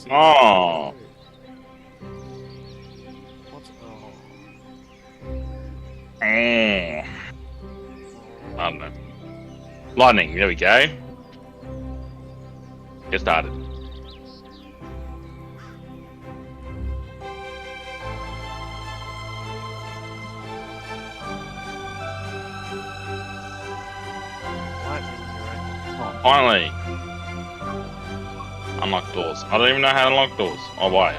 see. Oh. What's I don't know. Lightning, there we go. Get started. Oh, finally. Unlock doors. I don't even know how to unlock doors. Oh, why?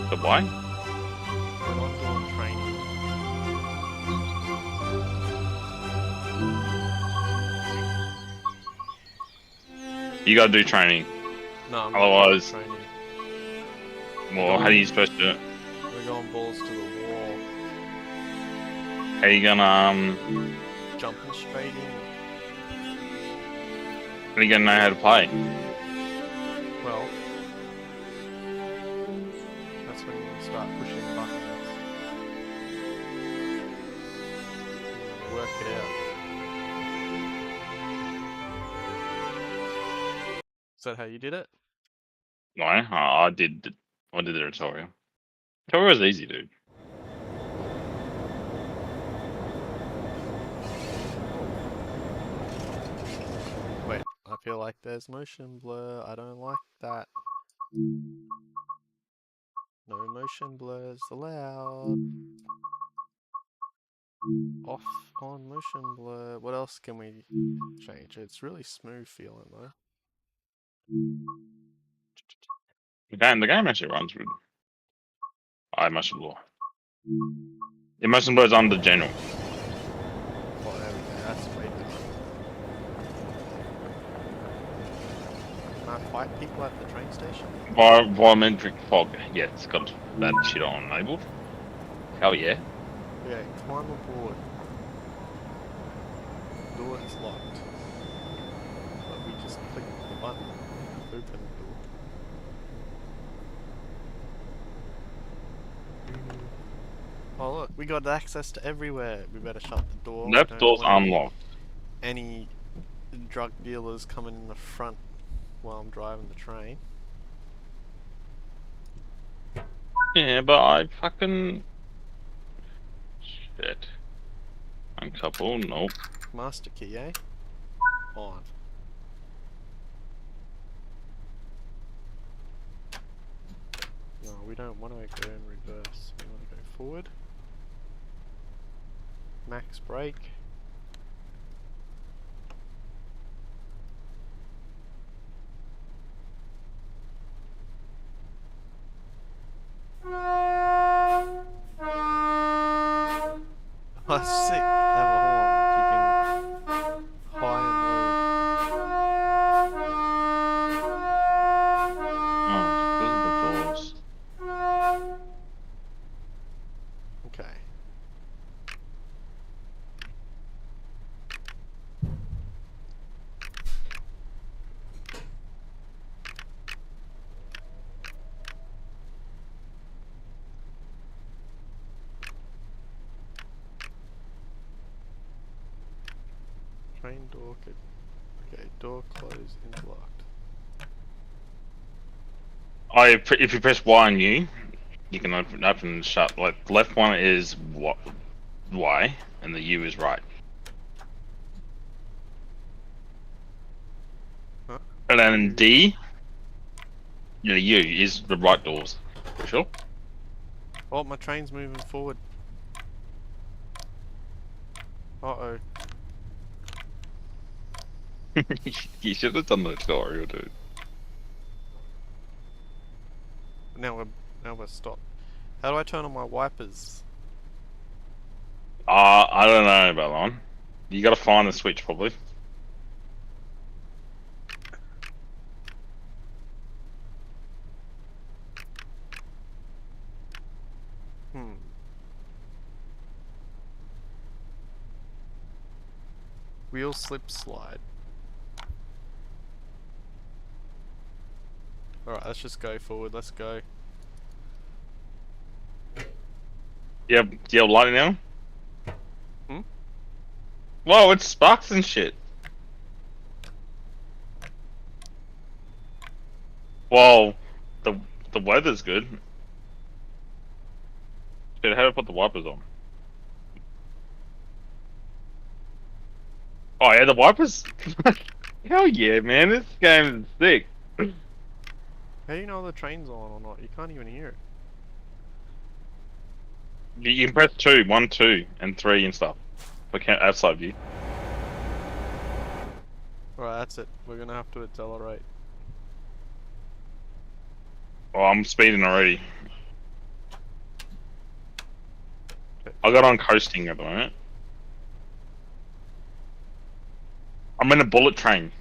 So why? We're not doing training. You gotta do training. No, I'm Otherwise, not doing training. well, how are you supposed to do it? We're going balls to the wall. How are you gonna, Jumping straight in. how are you gonna know how to play? Well, that's when you start pushing buttons. Work it out. Is that how you did it? No, I did the tutorial. Tutorial was easy, dude. Wait, I feel like there's motion blur. I don't like that. No motion blurs allowed. Off on motion blur. What else can we change? It's really smooth feeling though. The game actually runs good. I motion blur. The motion blur is under general. Oh, there we go. That's way better. Can I fight people at the train station? Volumetric fog. Yeah, it's got that shit on enabled. Hell yeah. Yeah, climb aboard. Door is locked. But we just click the button. Open the door. Oh look, we got access to everywhere. We better shut the door. We Left don't door's want unlocked. any drug dealers coming in the front while I'm driving the train. Yeah, but I fucking shit. Uncouple, nope. Master key, eh? On. No, we don't want to go in reverse. We want to go forward. Max brake. Oh, sick. Have a horn. You can high and low. Oh, because of the doors. Okay. Train door could. Okay, door closed and locked. Oh, if you press Y on U, you can open and shut. Like the left one is Y, and the U is right. Huh? And then D, the U is the right doors. For sure. Oh, my train's moving forward. Uh-oh. You should have done the tutorial, dude. Now we're stopped. How do I turn on my wipers? I don't know about that one. You gotta find the switch, probably. Wheel slip slide. Alright, let's just go forward. Let's go. Yeah, do you have lighting now? Hmm? Whoa, it's sparks and shit. Well, the the weather's good. Shit, how do I put the wipers on? Oh yeah, the wipers. Hell yeah, man! This game is sick. How do you know the train's on or not? You can't even hear it. You can press 2, 1, 2, and 3 and stuff. I can't outside view. Alright, that's it. We're gonna have to accelerate. Oh, I'm speeding already. I got on coasting at the moment. I'm in a bullet train.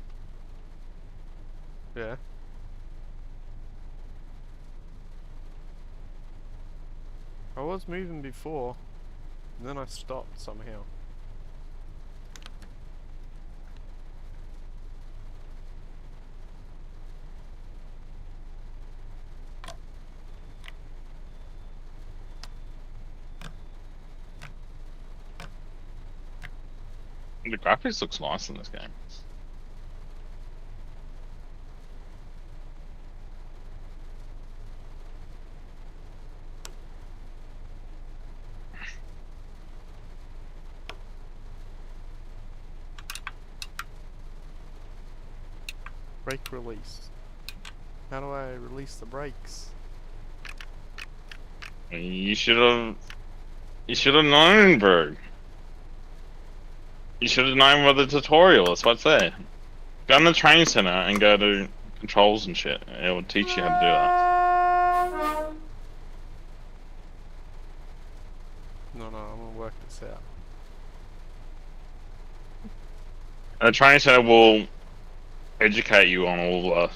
Yeah. I was moving before, and then I stopped somehow. The graphics looks nice in this game. Brake release. How do I release the brakes? You should have. You should have known, bro. You should have known about the tutorial. That's what I said. Go in the training center and go to controls and shit. It will teach you how to do that. No, I'm gonna work this out. And the training center will educate you on all the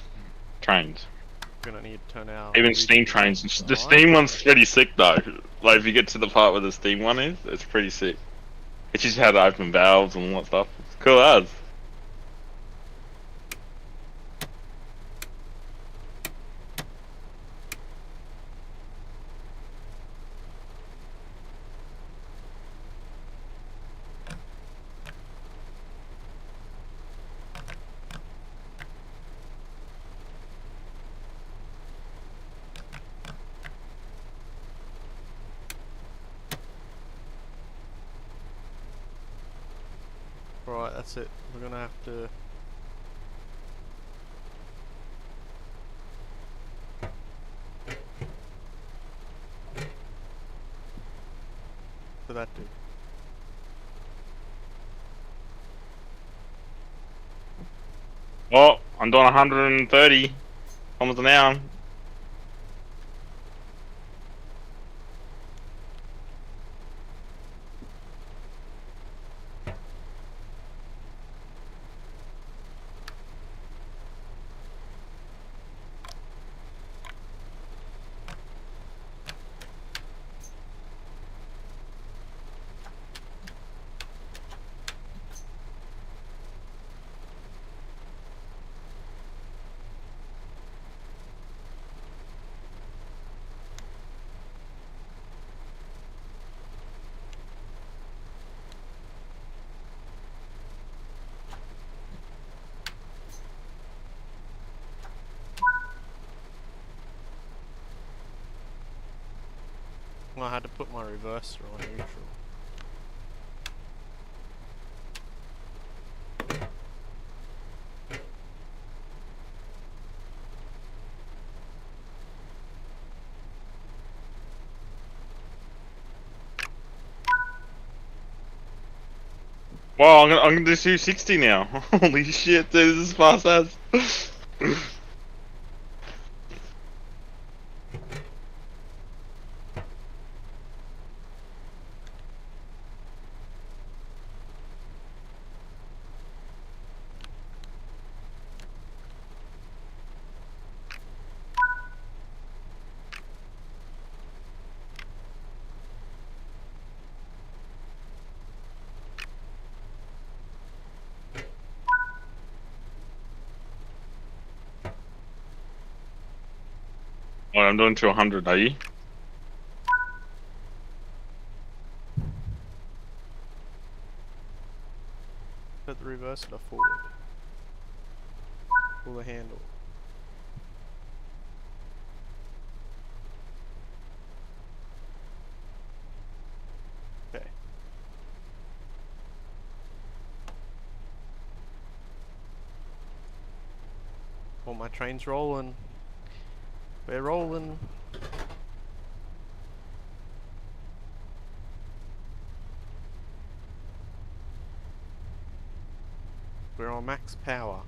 trains. I'm gonna need to turn out. Even steam trains. The steam one's pretty sick though. Like if you get to the part where the steam one is, it's pretty sick. It's just how to open valves and all that stuff. It's cool as. Right, that's it. We're gonna have to. What did that do? Oh, I'm doing 130 kilometers an hour. I had to put my reverser on neutral. Wow, I'm gonna do 260 now. Holy shit, dude, this is fast as. Well, I'm doing to 100, are you? Put the reverser forward. Pull the handle. Oh, my train's rolling. We're rolling. We're on max power.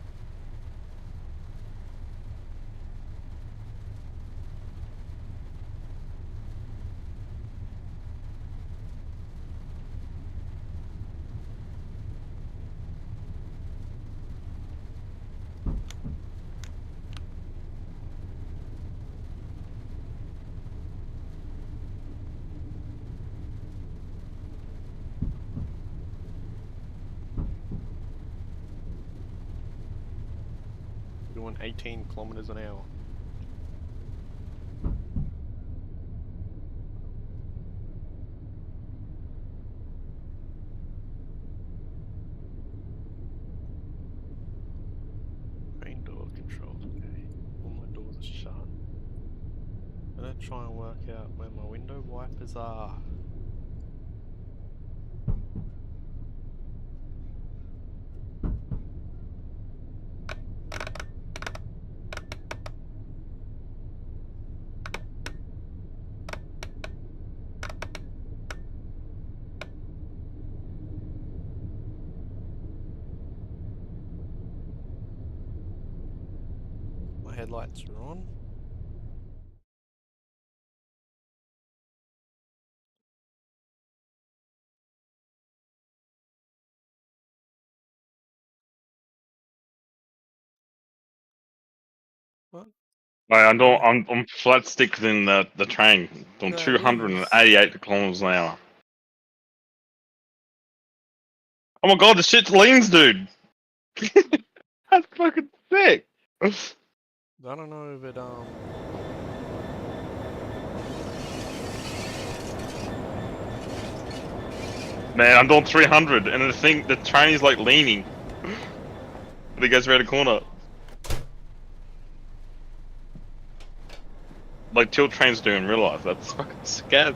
Doing 18 kilometers an hour. Train door controls, okay. All my doors are shut. I'm gonna try and work out where my window wipers are. My headlights are on. What? I'm flat stick in the train. Doing That 288 kilometers an hour. Oh my god, the shit leans, dude. That's fucking sick. I don't know if it Man, I'm doing 300, and the train is like leaning. And it goes around the corner. Like tilt trains do in real life. That's fucking scad.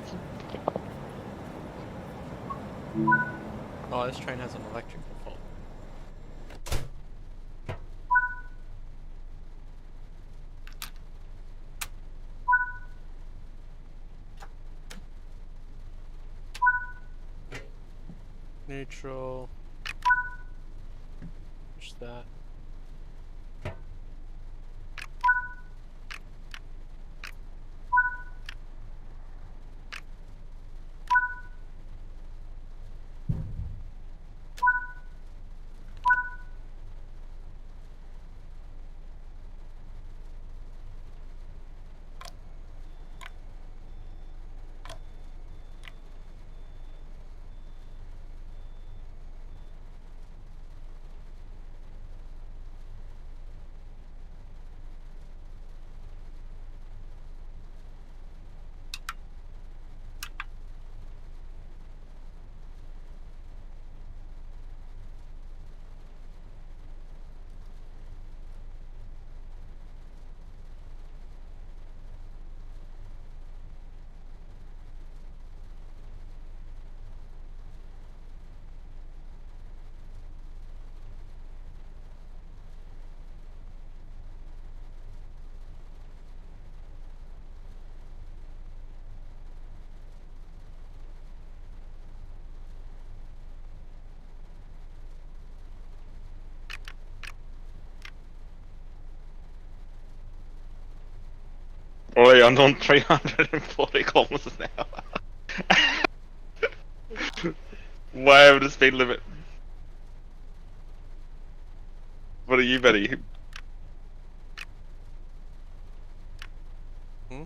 Oh, this train has an electrical fault. Neutral. Push that. Oi, I'm doing 340 kilometers an hour. Way over the speed limit. What are you betting? Hmm?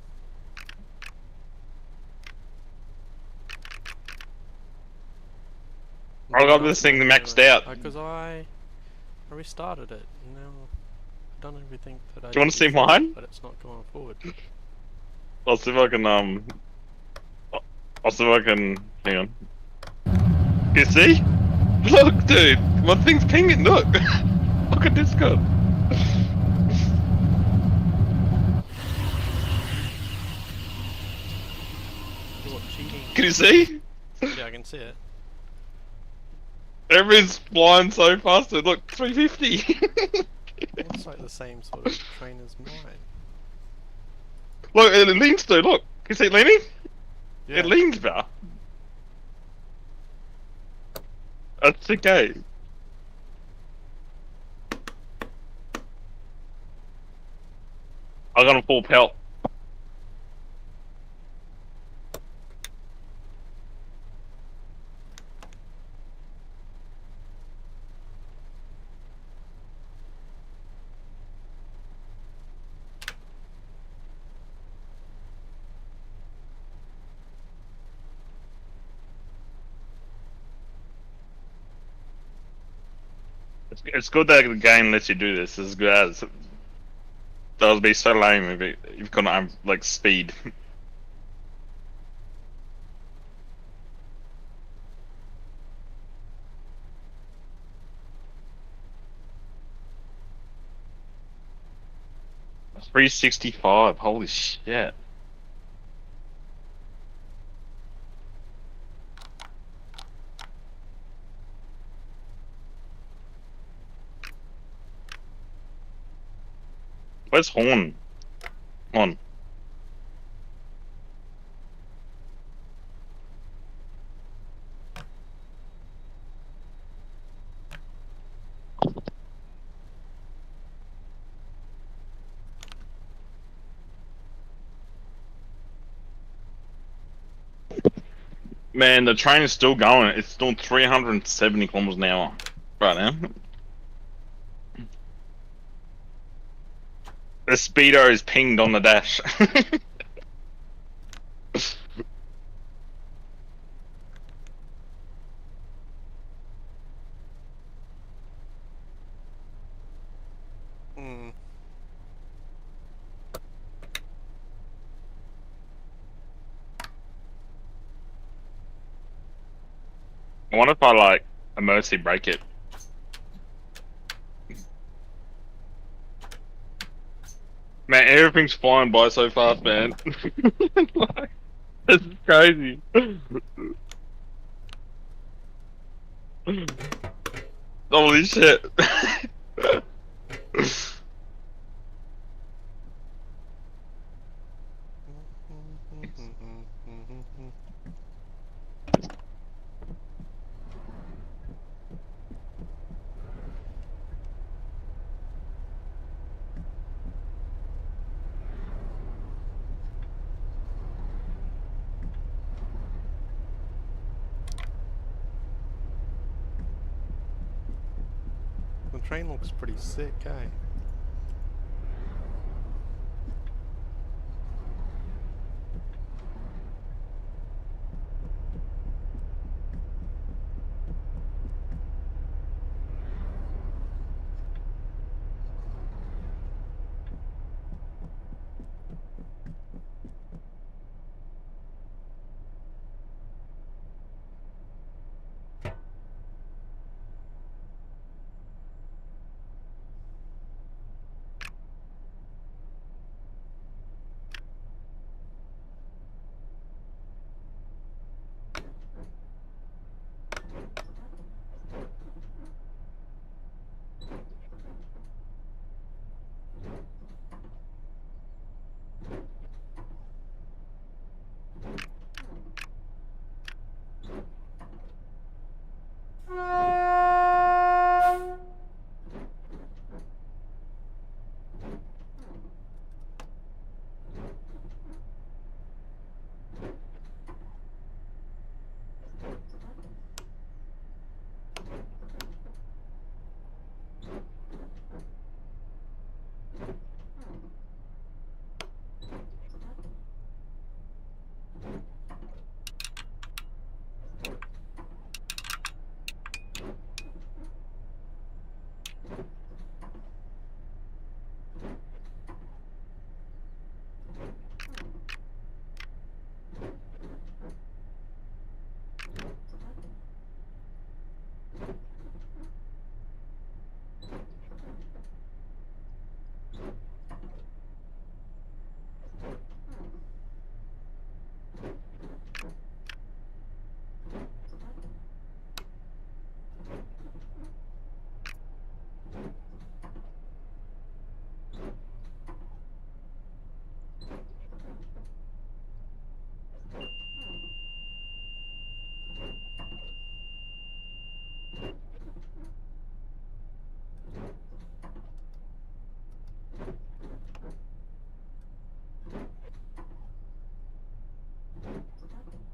I got this thing maxed out. Because I restarted it. And now I've done everything that I Do you want to see before, mine? but it's not going forward. I'll see if I can I'll see if I can hang on. You see? Look, dude, my thing's pinging. Look, look at Discord. You're cheating. Can you see? Yeah, I can see it. Everybody's flying so fast. Dude. Look, 350. It's like the same sort of train as mine. Look, it leans though. Look, you see it leaning? Yeah. It leans, bro. That's okay. I got a full pelt. It's good that the game lets you do this as good as. That would be so lame if you've got like speed. $365. Holy shit. Where's Horn? Come on. Man, the train is still going. It's doing 370 kilometers an hour right now. The speedo is pinged on the dash. Hmm. I wonder if I like emergency brake it. Man, everything's flying by so fast, man. Like, this is crazy. Holy shit. The train looks pretty sick, eh?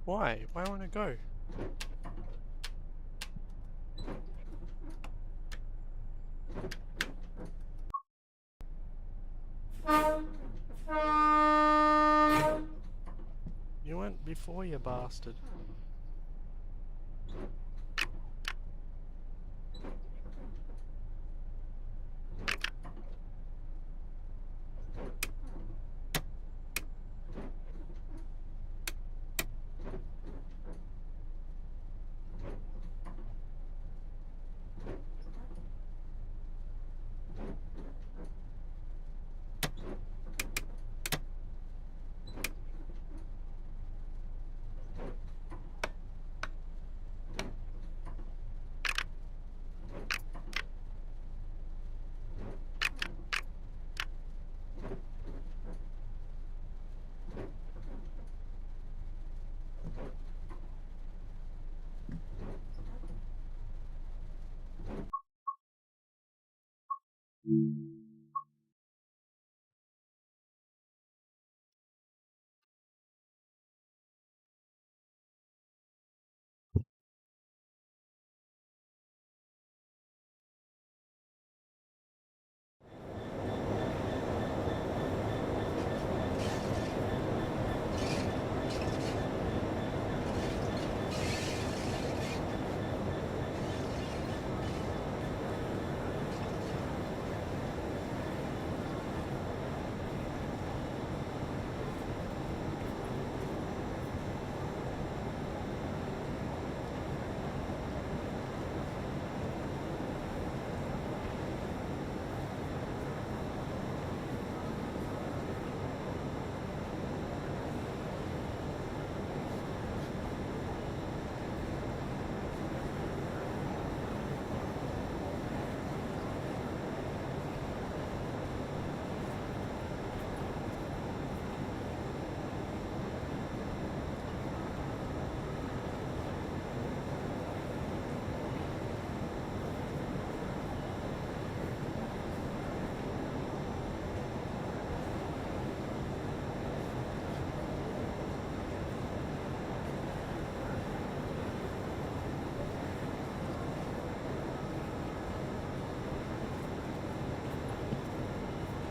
Why? Why won't it go? You went before, you bastard.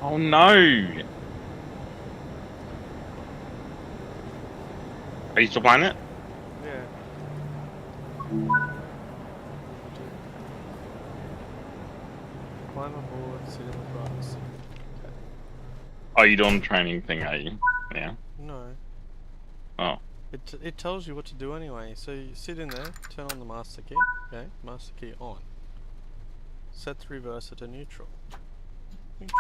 Oh no! Are you still playing it? Yeah. Climb aboard, sit in the driver's seat. Okay. Oh, you doing the training thing, are you? Yeah. No. Oh. It tells you what to do anyway. So you sit in there, turn on the master key. Okay, master key on. Set the reverser to neutral. Neutral.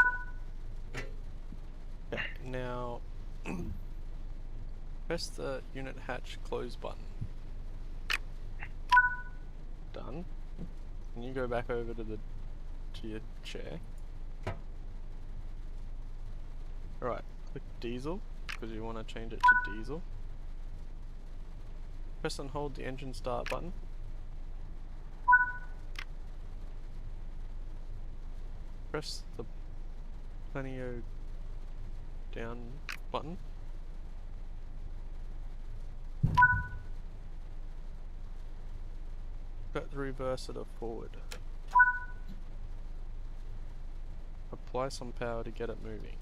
Okay, now press the unit hatch close button. Done. And you go back over to your chair. Alright, click diesel, because you want to change it to diesel. Press and hold the engine start button. Press the planeo down button. Set the reverser to forward. Apply some power to get it moving.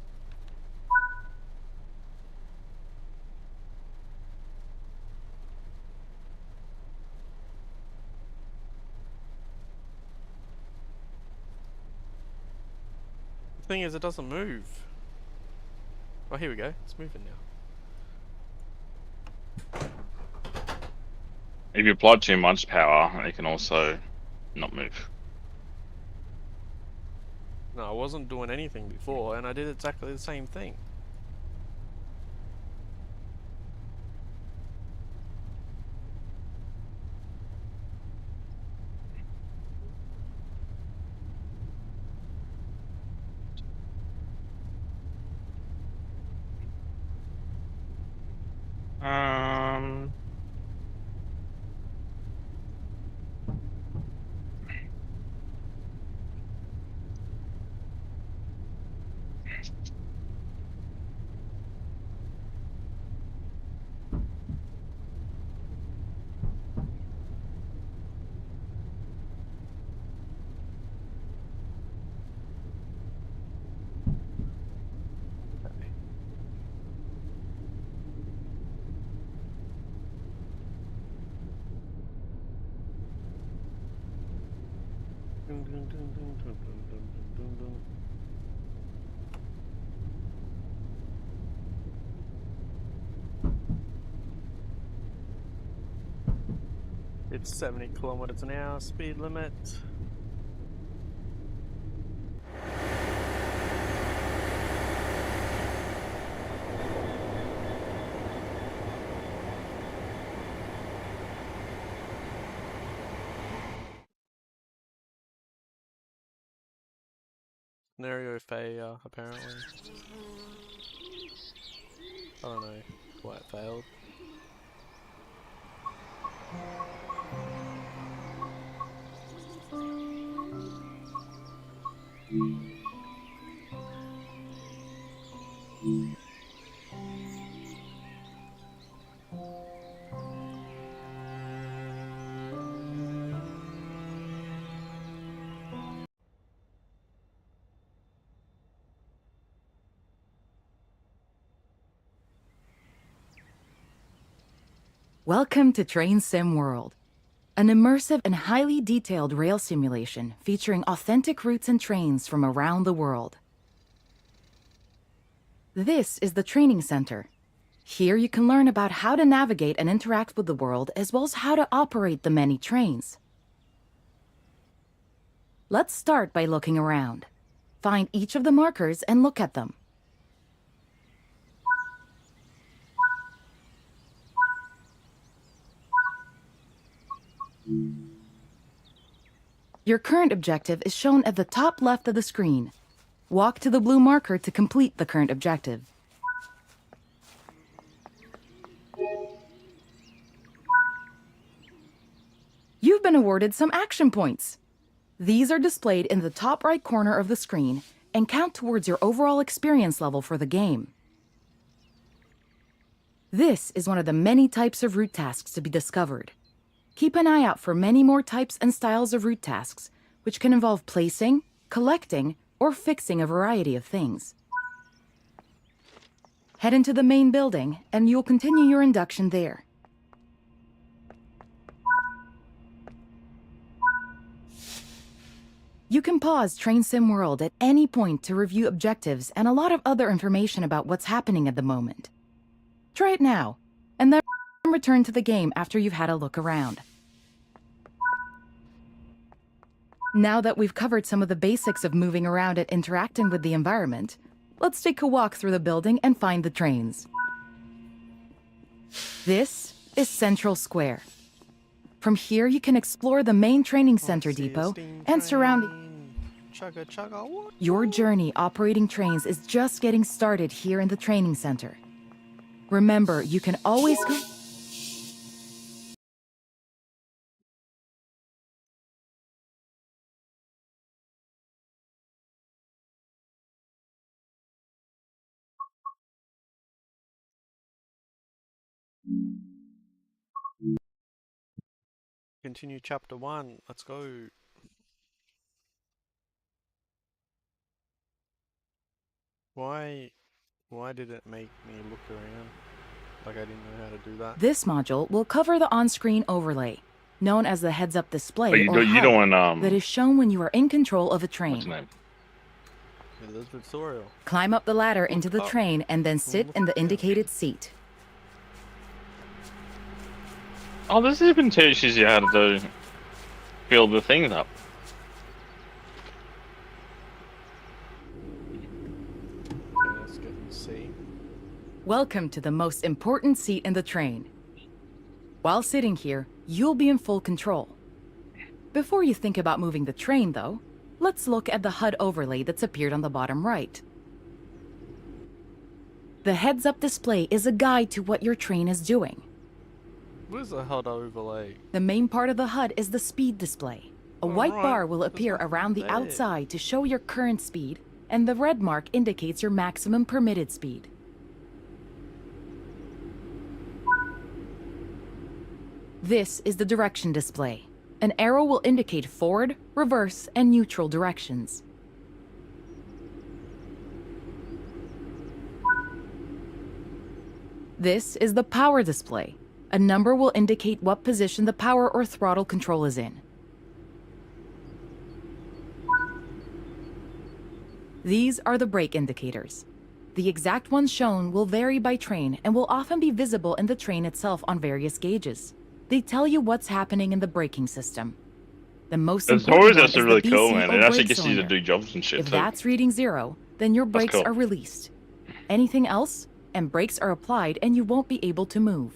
The thing is, it doesn't move. Oh, here we go. It's moving now. If you apply too much power, it can also not move. No, I wasn't doing anything before, and I did exactly the same thing. Um. It's 70 kilometers an hour speed limit. Scenario failure, apparently. I don't know why it failed. Welcome to Train Sim World, an immersive and highly detailed rail simulation featuring authentic routes and trains from around the world. This is the training center. Here you can learn about how to navigate and interact with the world, as well as how to operate the many trains. Let's start by looking around. Find each of the markers and look at them. Your current objective is shown at the top left of the screen. Walk to the blue marker to complete the current objective. You've been awarded some action points. These are displayed in the top right corner of the screen and count towards your overall experience level for the game. This is one of the many types of route tasks to be discovered. Keep an eye out for many more types and styles of route tasks, which can involve placing, collecting, or fixing a variety of things. Head into the main building, and you'll continue your induction there. You can pause Train Sim World at any point to review objectives and a lot of other information about what's happening at the moment. Try it now, and then return to the game after you've had a look around. Now that we've covered some of the basics of moving around and interacting with the environment, let's take a walk through the building and find the trains. This is Central Square. From here, you can explore the main training center depot and surrounding. Chugga chugga, what? Your journey operating trains is just getting started here in the training center. Remember, you can always go. Continue chapter 1. Let's go. Why did it make me look around? Like I didn't know how to do that. This module will cover the on-screen overlay, known as the heads-up display you or HUD, don't that is shown when you are in control of a what's train. his name? Yeah, there's the tutorial. Climb up the ladder into the up. train and then sit Look in the down. indicated seat. Oh, this even teaches you how to build the things up. Okay, let's get and see. Welcome to the most important seat in the train. While sitting here, you'll be in full control. Before you think about moving the train, though, let's look at the HUD overlay that's appeared on the bottom right. The heads-up display is a guide to what your train is doing. Where's the HUD overlay? The main part of the HUD is the speed display. A white Alright, bar will there's appear nothing around the there. outside to show your current speed, and the red mark indicates your maximum permitted speed. This is the direction display. An arrow will indicate forward, reverse, and neutral directions. This is the power display. A number will indicate what position the power or throttle control is in. These are the brake indicators. The exact ones shown will vary by train and will often be visible in the train itself on various gauges. They tell you what's happening in the braking system. The most It's important always one actually is really the cool, BC man. or It actually brake gets you to cylinder. do jobs and shit If too. that's reading 0, then your brakes cool. are released. Anything else, and brakes are applied and you won't be able to move.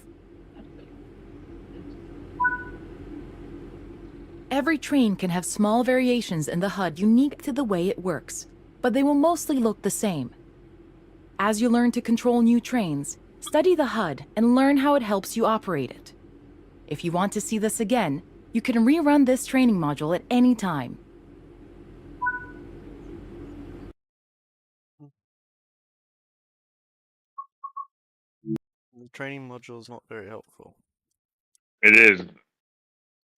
Every train can have small variations in the HUD unique to the way it works, but they will mostly look the same. As you learn to control new trains, study the HUD and learn how it helps you operate it. If you want to see this again, you can rerun this training module at any time. The training module is not very helpful. It is.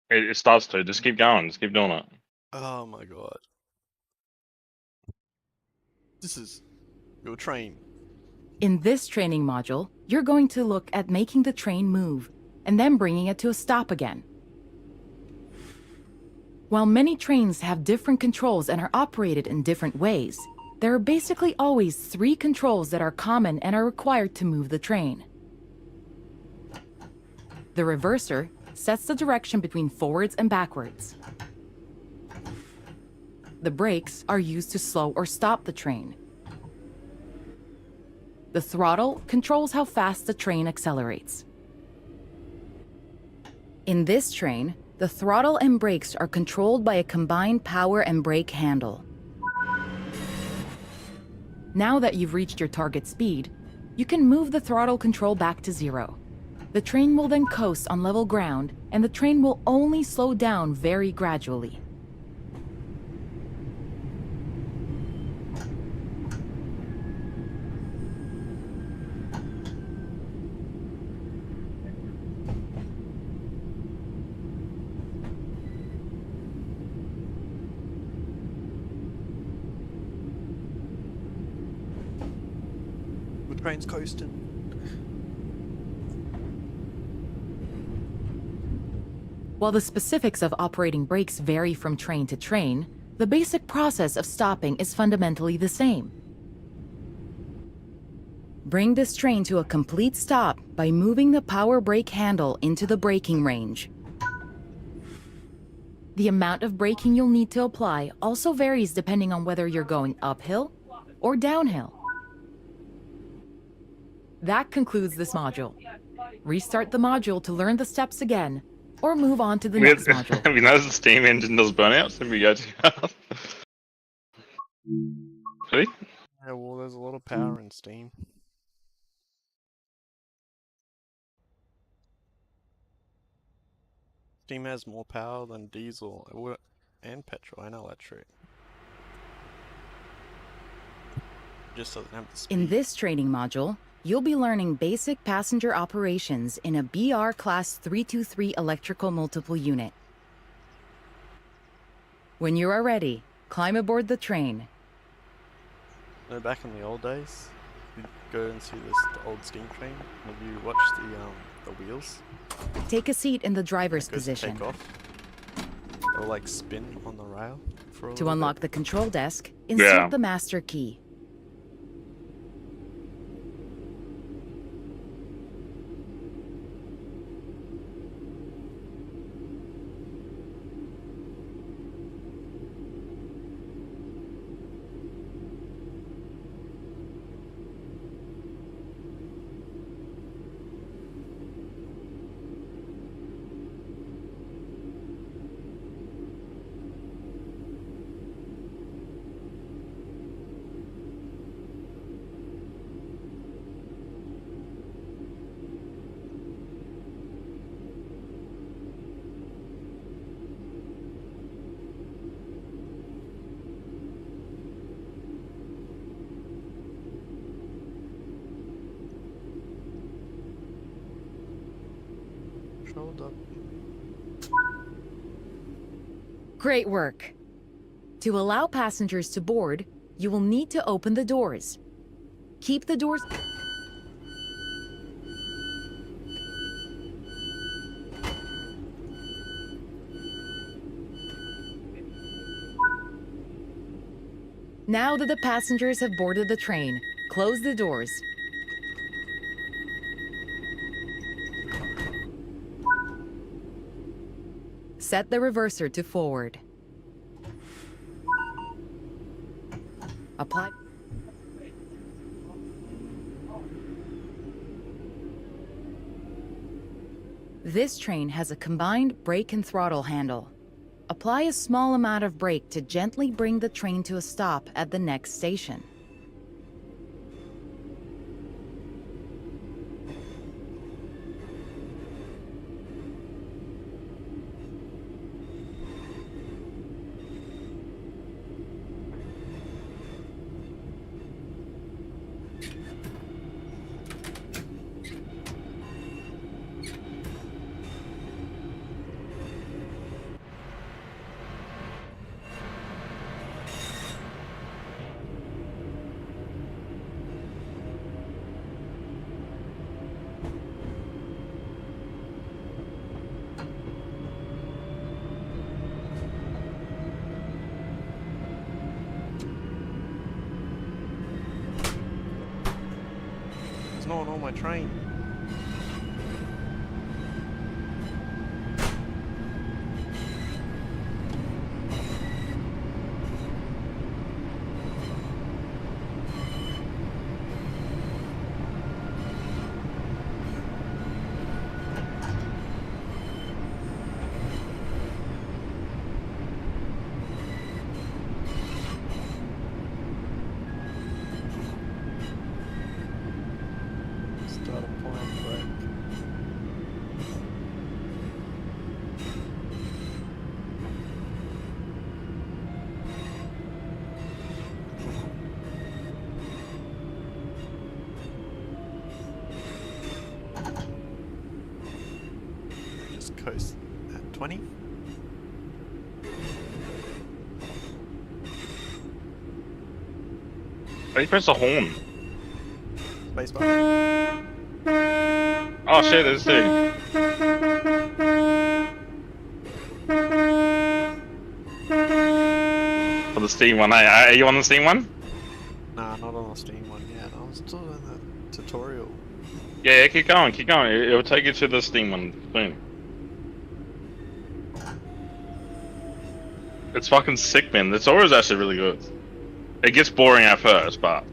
It starts to. Just keep going. Just keep doing it. Oh my god. This is your train. In this training module, you're going to look at making the train move and then bringing it to a stop again. While many trains have different controls and are operated in different ways, there are basically always 3 controls that are common and are required to move the train. The reverser sets the direction between forwards and backwards. The brakes are used to slow or stop the train. The throttle controls how fast the train accelerates. In this train, the throttle and brakes are controlled by a combined power and brake handle. Now that you've reached your target speed, you can move the throttle control back to 0. The train will then coast on level ground, and the train will only slow down very gradually. The train's coasting. While the specifics of operating brakes vary from train to train, the basic process of stopping is fundamentally the same. Bring this train to a complete stop by moving the power brake handle into the braking range. The amount of braking you'll need to apply also varies depending on whether you're going uphill or downhill. That concludes this module. Restart the module to learn the steps again, or move on to the next module. Have you noticed the steam engine does burnouts if we go too hard? See? Yeah, well, there's a lot of power in steam. Steam has more power than diesel and petrol and electric. Just doesn't have the speed. In this training module, you'll be learning basic passenger operations in a BR Class 323 electrical multiple unit. When you are ready, climb aboard the train. You know, back in the old days, you'd go and see this old steam train. Have you watched the wheels? Take a seat in the driver's It goes to position. take off. It'll like spin on the rail for a To little unlock bit. the control desk, insert Yeah. the master key. Controlled up. Great work. To allow passengers to board, you will need to open the doors. Keep the doors... Now that the passengers have boarded the train, close the doors. Set the reverser to forward. Apply. This train has a combined brake and throttle handle. Apply a small amount of brake to gently bring the train to a stop at the next station. There's no one on my train. Start applying brake. Just coast at 20. How do you press the horn? Spacebar. Oh shit, there's two. For the Steam one, hey, are you on the Steam one? Nah, not on the Steam one yet. I'm still in the tutorial. Yeah, keep going, keep going. It'll take you to the Steam one soon. It's fucking sick, man. The tutorial's actually really good. It gets boring at first, but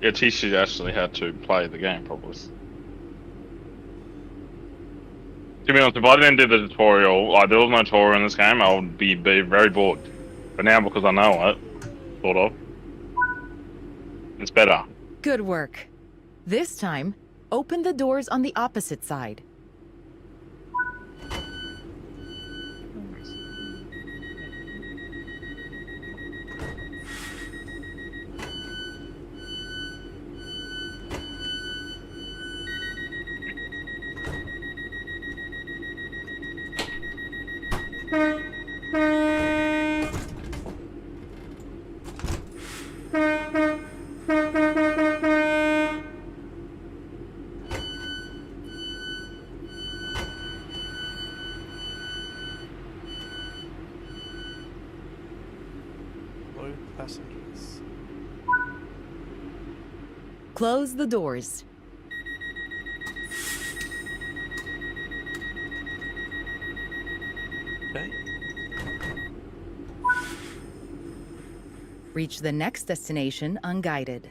it teaches you actually how to play the game properly. To be honest, if I didn't do the tutorial, like there was no tutorial in this game, I would be very bored. But now, because I know it, sort of, it's better. Good work. This time, open the doors on the opposite side. Load passengers. Close the doors. Okay. Reach the next destination unguided.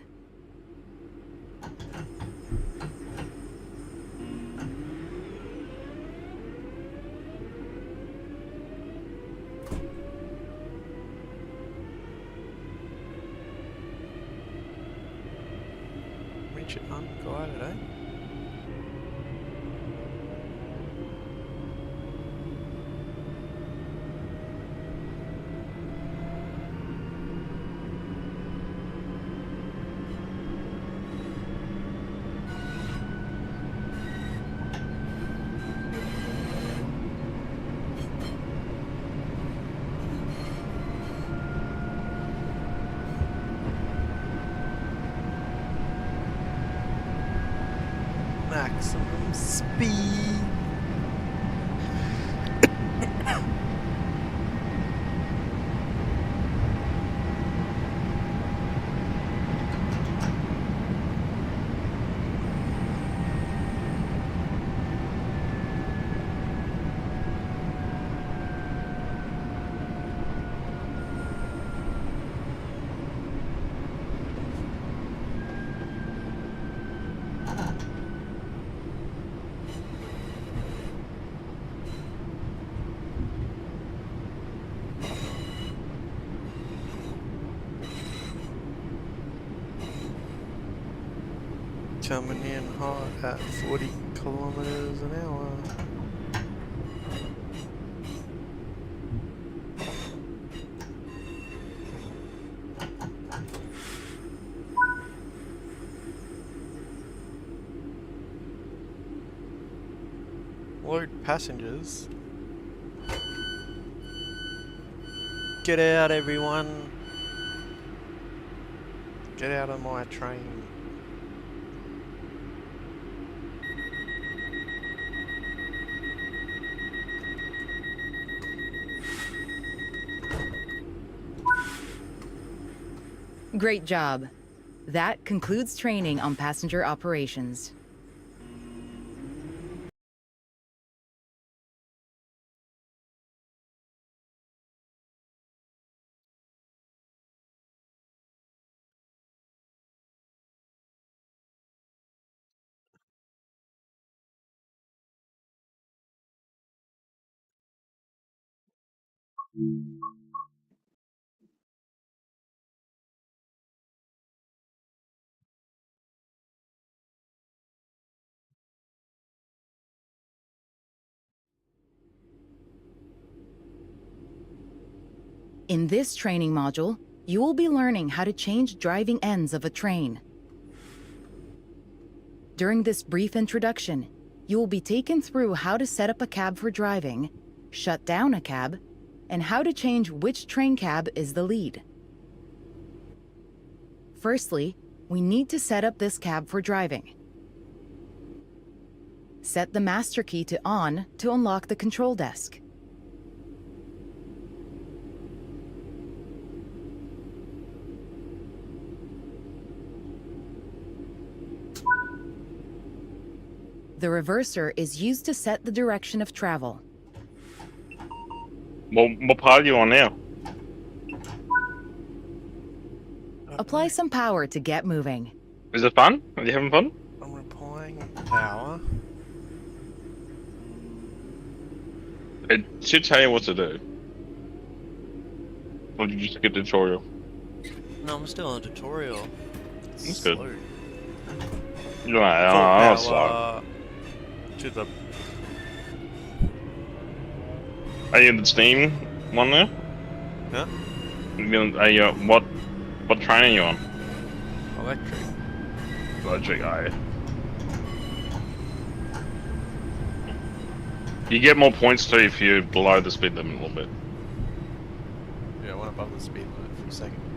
Reach it unguided, eh? Maximum speed. Coming in hot at 40 kilometers an hour. Load passengers. Get out, everyone. Get out of my train. Great job. That concludes training on passenger operations. In this training module, you will be learning how to change driving ends of a train. During this brief introduction, you will be taken through how to set up a cab for driving, shut down a cab, and how to change which train cab is the lead. Firstly, we need to set up this cab for driving. Set the master key to on to unlock the control desk. The reverser is used to set the direction of travel. What part are you on now? Apply some power to get moving. Is it fun? Are you having fun? I'm applying power. It should tell you what to do. Or did you just get the tutorial? No, I'm still on a tutorial. It's That's good. slow. You're like, Full oh, that's power to the. Are you in the Steam one now? Huh? Are you, what train are you on? Electric. Electric, are you? You get more points too if you're below the speed limit a little bit. Yeah, I went above the speed limit for a second.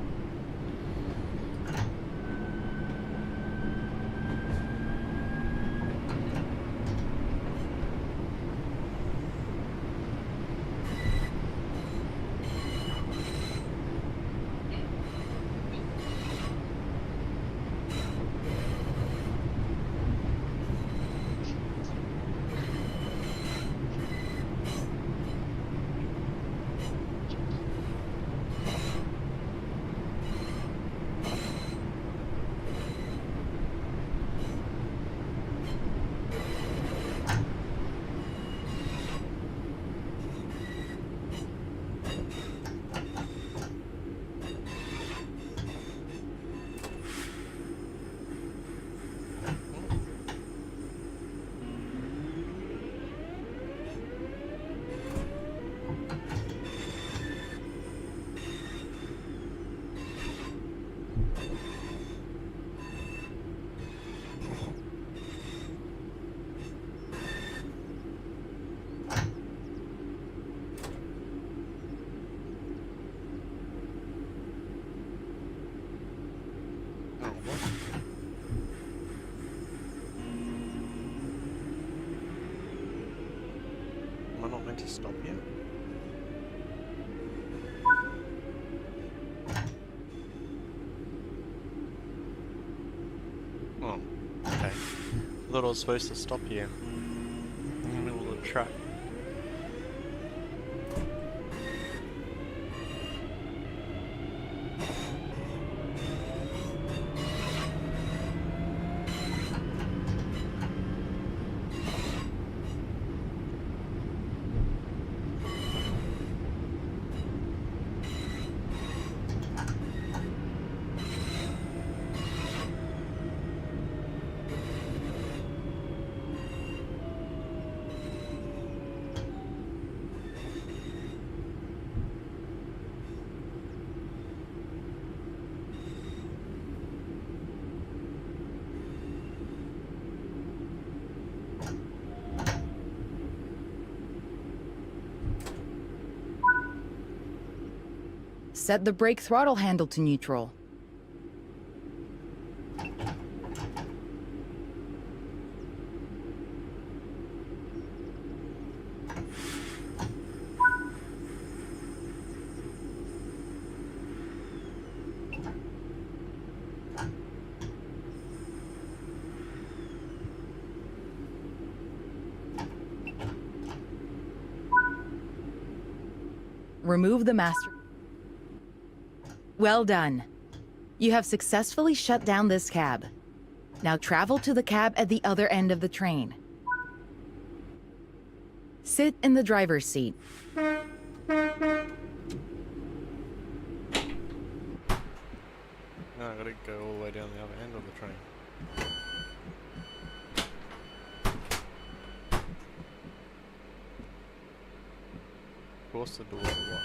Am I not meant to stop here? Oh, okay. I thought I was supposed to stop here. In the middle of the track. set the brake throttle handle to neutral. Remove the master. Well done. You have successfully shut down this cab. Now travel to the cab at the other end of the train. Sit in the driver's seat. No, I gotta go all the way down the other end of the train. Force the door to what?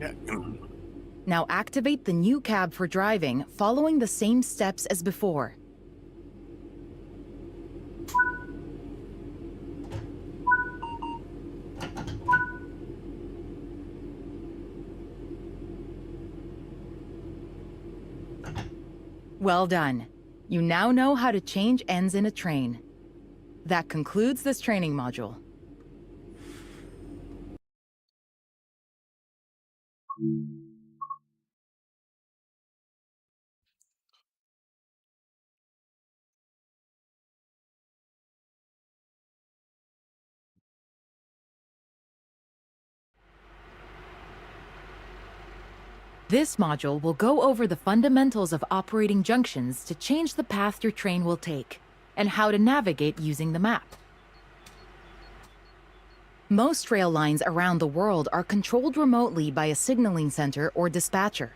Yeah. Now activate the new cab for driving, following the same steps as before. Well done. You now know how to change ends in a train. That concludes this training module. This module will go over the fundamentals of operating junctions to change the path your train will take, and how to navigate using the map. Most rail lines around the world are controlled remotely by a signaling center or dispatcher.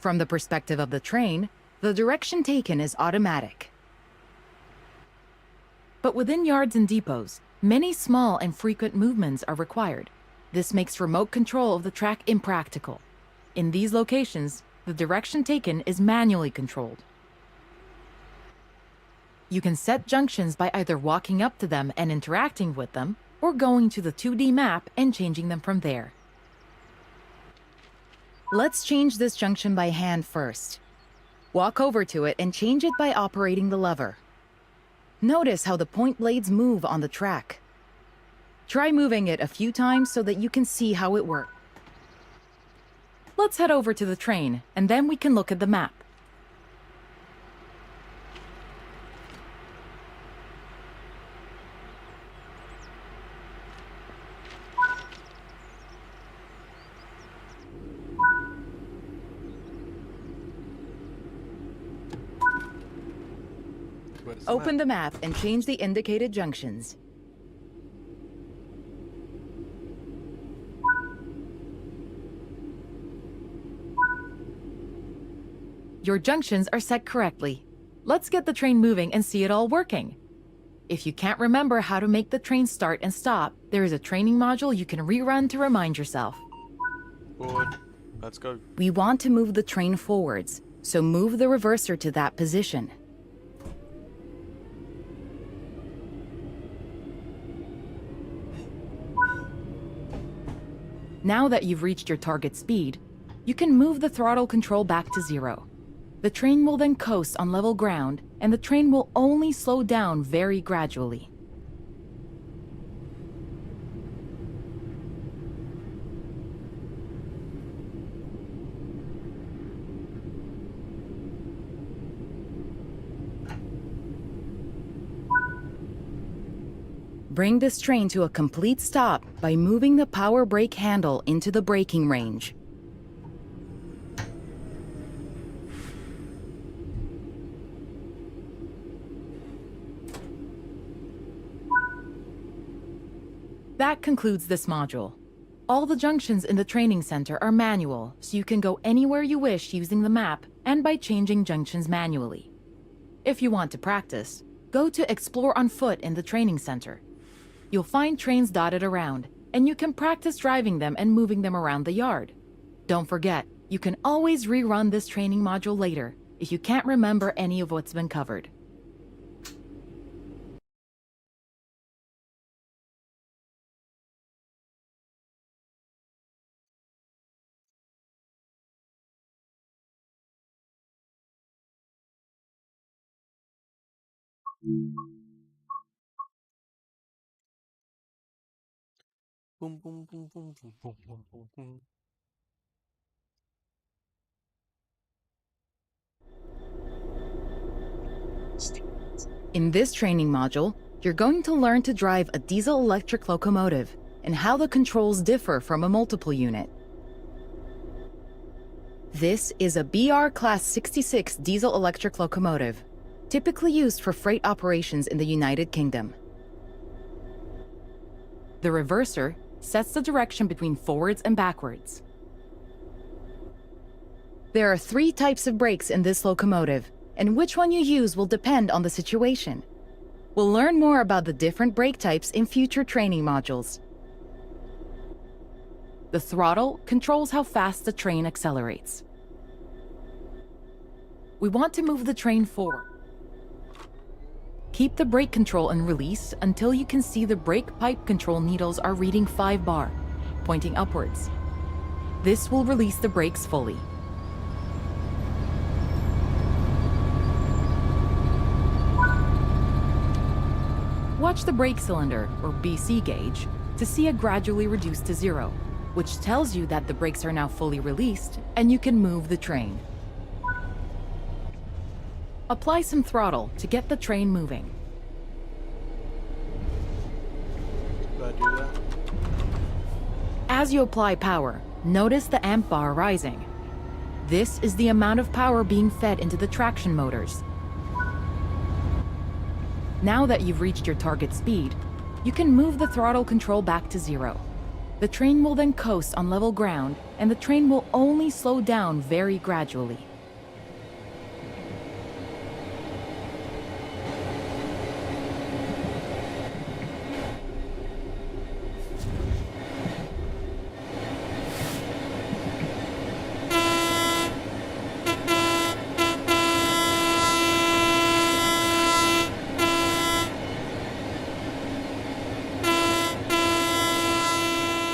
From the perspective of the train, the direction taken is automatic. But within yards and depots, many small and frequent movements are required. This makes remote control of the track impractical. In these locations, the direction taken is manually controlled. You can set junctions by either walking up to them and interacting with them, or going to the 2D map and changing them from there. Let's change this junction by hand first. Walk over to it and change it by operating the lever. Notice how the point blades move on the track. Try moving it a few times so that you can see how it works. Let's head over to the train, and then we can look at the map. Where's Open the map and change the indicated junctions. Your junctions are set correctly. Let's get the train moving and see it all working. If you can't remember how to make the train start and stop, there is a training module you can rerun to remind yourself. Forward. Let's go. We want to move the train forwards, so move the reverser to that position. Now that you've reached your target speed, you can move the throttle control back to 0. The train will then coast on level ground, and the train will only slow down very gradually. Bring this train to a complete stop by moving the power brake handle into the braking range. That concludes this module. All the junctions in the training center are manual, so you can go anywhere you wish using the map and by changing junctions manually. If you want to practice, go to Explore on Foot in the training center. You'll find trains dotted around, and you can practice driving them and moving them around the yard. Don't forget, you can always rerun this training module later if you can't remember any of what's been covered. Boom, boom, boom, boom, boom, boom, boom, boom, boom. In this training module, you're going to learn to drive a diesel-electric locomotive and how the controls differ from a multiple unit. This is a BR Class 66 diesel-electric locomotive, typically used for freight operations in the United Kingdom. The reverser sets the direction between forwards and backwards. There are 3 types of brakes in this locomotive, and which one you use will depend on the situation. We'll learn more about the different brake types in future training modules. The throttle controls how fast the train accelerates. We want to move the train forward. Keep the brake control and release until you can see the brake pipe control needles are reading 5 bar, pointing upwards. This will release the brakes fully. Watch the brake cylinder, or BC gauge, to see it gradually reduce to 0, which tells you that the brakes are now fully released and you can move the train. Apply some throttle to get the train moving. Do I do that? As you apply power, notice the amp bar rising. This is the amount of power being fed into the traction motors. Now that you've reached your target speed, you can move the throttle control back to 0. The train will then coast on level ground, and the train will only slow down very gradually.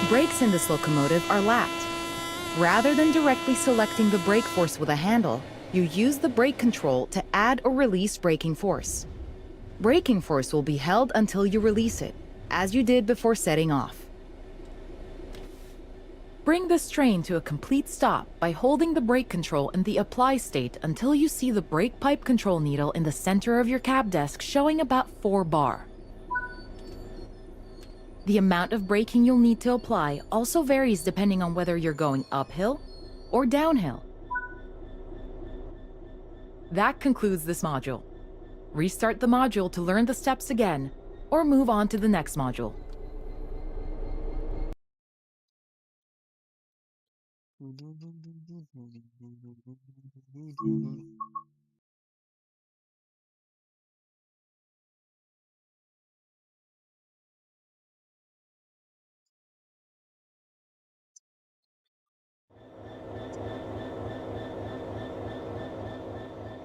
Brakes in this locomotive are lapped. Rather than directly selecting the brake force with a handle, you use the brake control to add or release braking force. Braking force will be held until you release it, as you did before setting off. Bring this train to a complete stop by holding the brake control in the apply state until you see the brake pipe control needle in the center of your cab desk showing about 4 bar. The amount of braking you'll need to apply also varies depending on whether you're going uphill or downhill. That concludes this module. Restart the module to learn the steps again, or move on to the next module.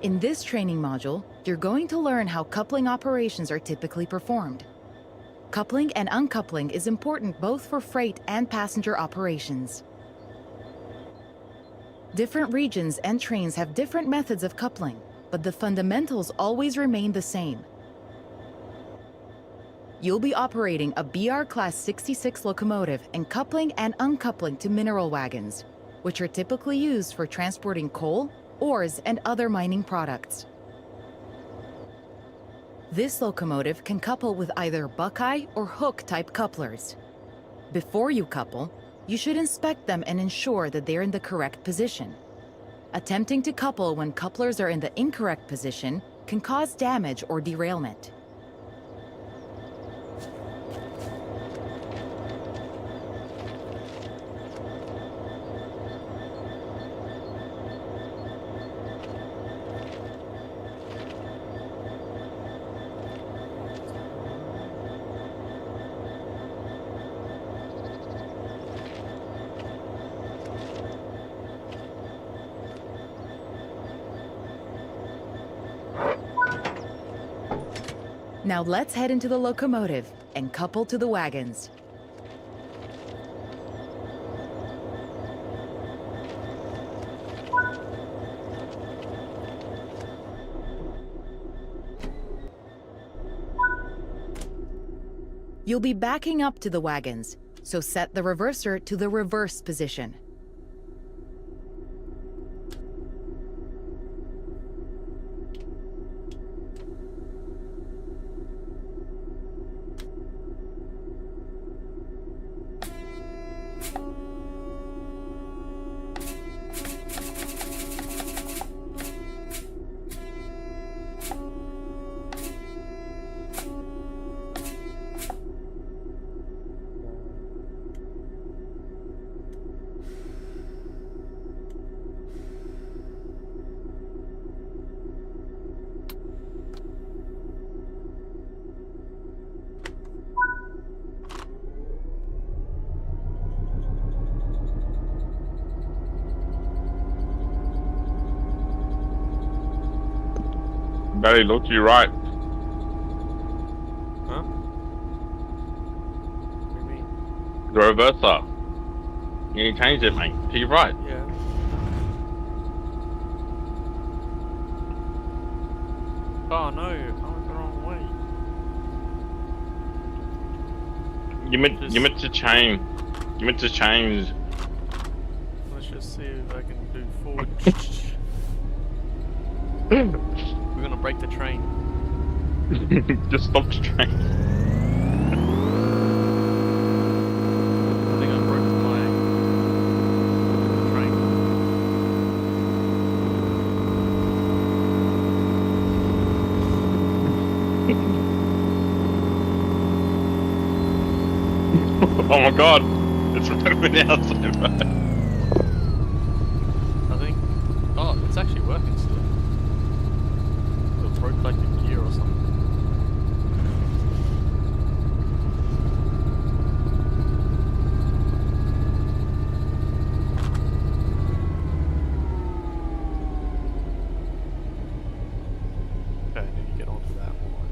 In this training module, you're going to learn how coupling operations are typically performed. Coupling and uncoupling is important both for freight and passenger operations. Different regions and trains have different methods of coupling, but the fundamentals always remain the same. You'll be operating a BR Class 66 locomotive and coupling and uncoupling to mineral wagons, which are typically used for transporting coal, ores, and other mining products. This locomotive can couple with either Buckeye or Hook type couplers. Before you couple, you should inspect them and ensure that they're in the correct position. Attempting to couple when couplers are in the incorrect position can cause damage or derailment. Now let's head into the locomotive and couple to the wagons. You'll be backing up to the wagons, so set the reverser to the reverse position. Barry, look to your right. Huh? What do you mean? The reverser. You change it, mate. To your right. Yeah. Oh no, I went the wrong way. You meant to change. You meant to change. Let's just see if I can do forward. We're gonna break the train. Just stop the train. I think I broke my train. Oh my god. It's moving outside. I think. Oh, it's actually working still. It broke like a gear or something. Okay, I need to get onto that one.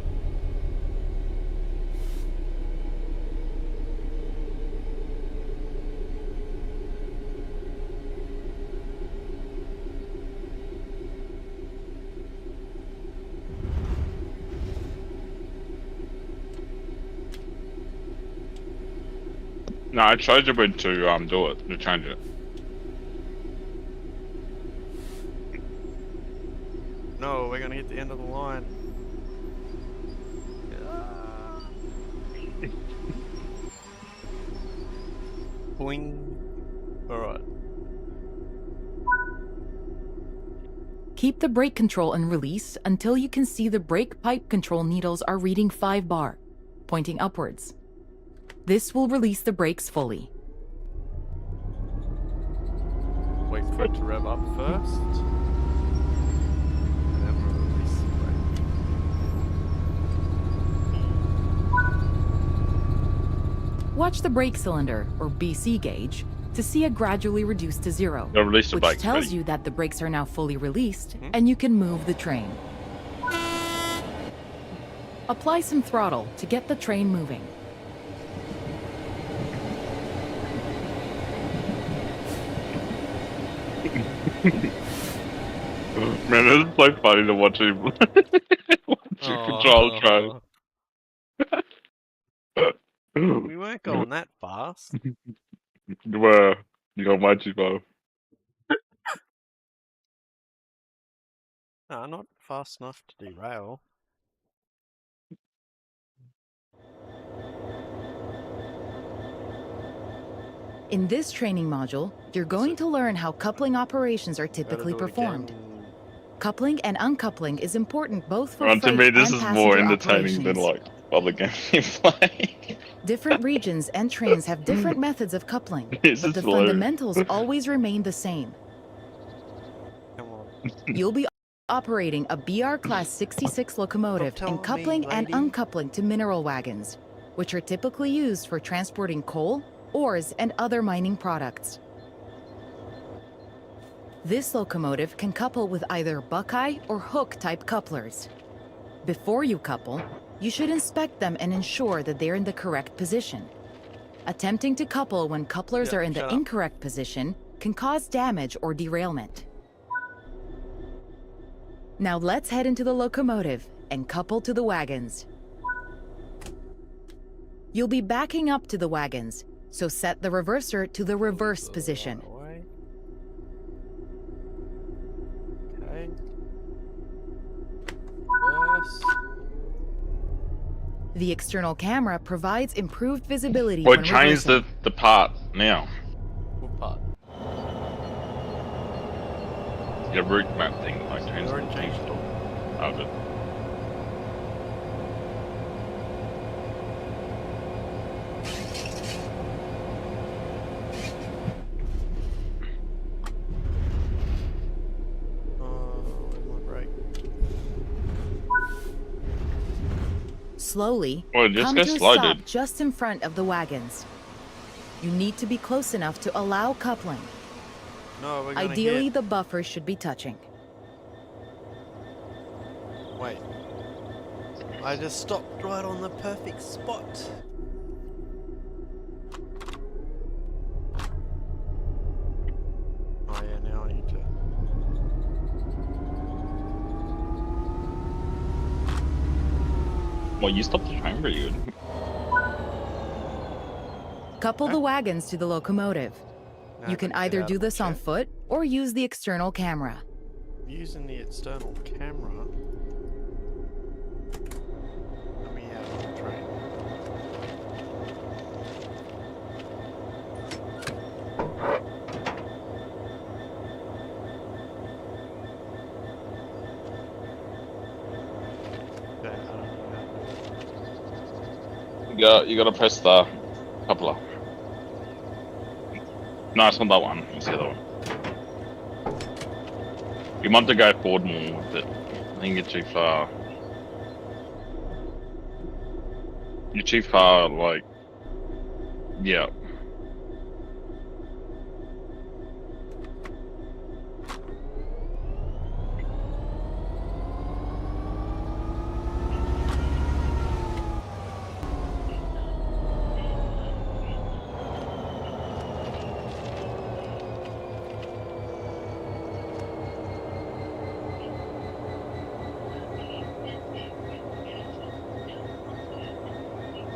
No, I tried to do it, to change it. No, we're gonna hit the end of the line. Boing. Alright. Keep the brake control and release until you can see the brake pipe control needles are reading 5 bar, pointing upwards. This will release the brakes fully. Wait for it to rev up first. And then we'll release the brake. Watch the brake cylinder, or BC gauge, to see it gradually reduce to 0, They'll release the which brakes. tells Ready? you that the brakes are now fully released and you can move the train. Apply some throttle to get the train moving. Man, this is so funny to watch you control train. We weren't going that fast. You were. You got way too far. No, not fast enough to derail. In this training module, you're going to learn how coupling operations are typically Gotta do it performed. again. Coupling and uncoupling is important both for To freight me, this and is more passenger entertaining than operations. like other games you play. Different regions and trains have different methods of coupling, This but is the hilarious. fundamentals always remain the same. Come on. You'll be operating a BR Class 66 locomotive Stop and telling me, coupling and lady. uncoupling to mineral wagons, which are typically used for transporting coal, ores, and other mining products. This locomotive can couple with either Buckeye or Hook type couplers. Before you couple, You should inspect them and ensure that they're in the correct position. Attempting to couple when couplers Yeah, are in the shut up. incorrect position can cause damage or derailment. Now let's head into the locomotive and couple to the wagons. You'll be backing up to the wagons, so set the reverser to the reverse position. Away. Okay. Reverse. The external camera provides improved visibility Well, when change reversing. the part now. What part? Your route map thing, like change Already the changed it all. Oh, good. Where's my brake? Slowly, Well, just come go to a slow, stop dude. just in front of the wagons. You need to be close enough to allow coupling. No, we're gonna Ideally, hit. the buffers should be touching. Wait. I just stopped right on the perfect spot. Oh yeah, now I need to. Well, you stopped the train pretty good. Couple the Huh? wagons to the locomotive. Now You I can gotta get either out do of the this on chair. foot or use the external camera. Using the external camera. Let me out of the train. Okay, I don't know how to do You gotta press the coupler. No, it's not that one. It's the other one. You want to go forward more with it. I think you're too far. You're too far, like... Yeah.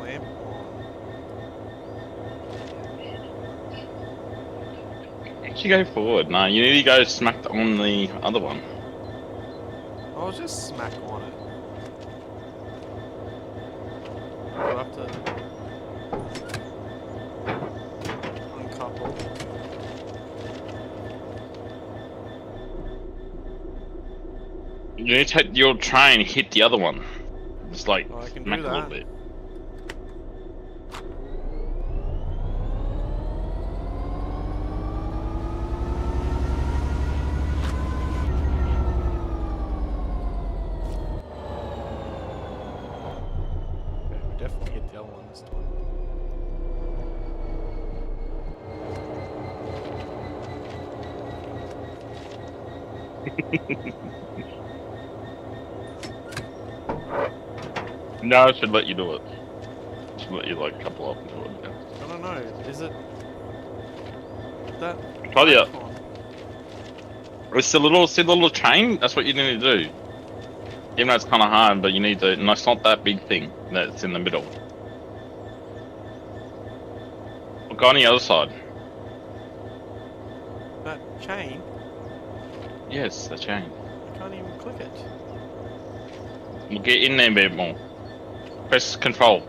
Lamp on. You go forward. No, you need to go smack on the other one. I was just smack on it. I'll have to uncouple. You need to hit your train, hit the other one. Just like Oh, I can do smack a little that. bit. Okay, we definitely hit the other one this time. No, I should let you do it. Should let you like couple up and do it. Yeah. I don't know. Is it that? Try the icon? It's the little, see the little chain? That's what you need to do. Even though it's kind of hard, but you need to. No, it's not that big thing that's in the middle. Look on the other side. That chain? Yes, the chain. I can't even click it. We'll get in there a bit more. Press control.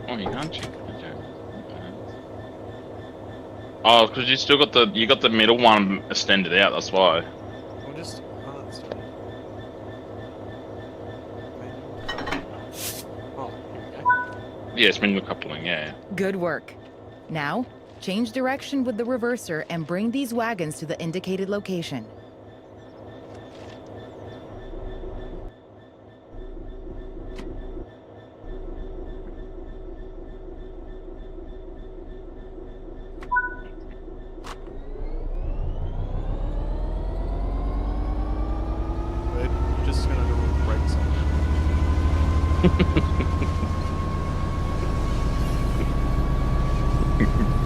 Oh, you can't check the chain. Okay. Oh, because you still got the middle one extended out. That's why. We'll just. Oh, that's doing it. Oh, here we go. Yeah, it's manual coupling. Yeah. Good work. Now, change direction with the reverser and bring these wagons to the indicated location.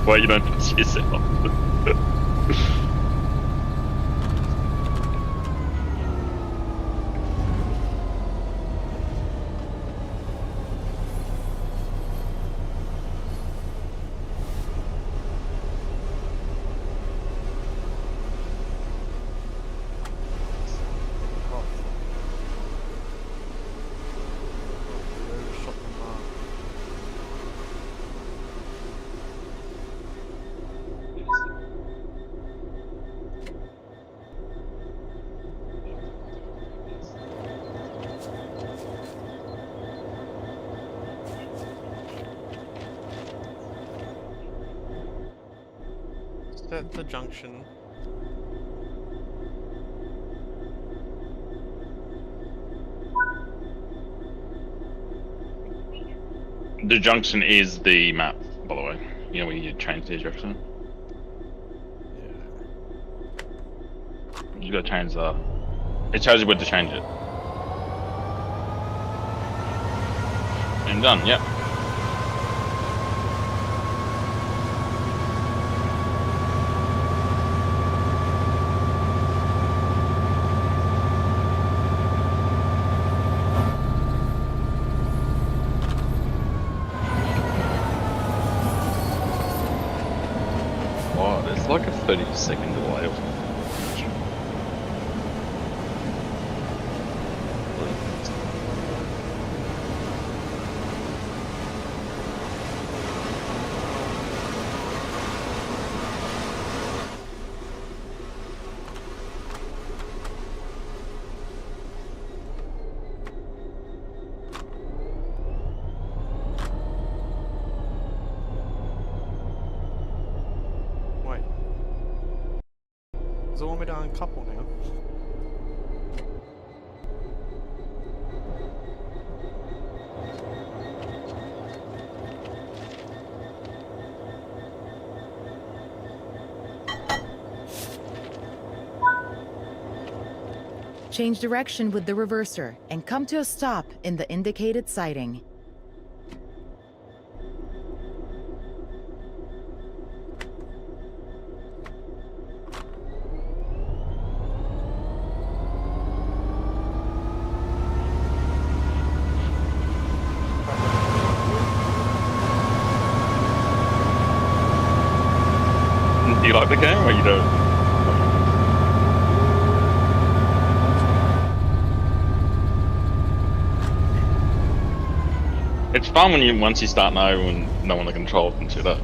Well, you don't touch yourself. Set the junction. The junction is the map, by the way. You know when you change the junction? Yeah. You gotta change the... It tells you where to change it. And done, yep. Wow, there's like a 30-second delay or something. Wait. Does it want me to uncouple now? Change direction with the reverser and come to a stop in the indicated sighting. Do you like the game or you don't? It's fun when once you start knowing the controls and shit up.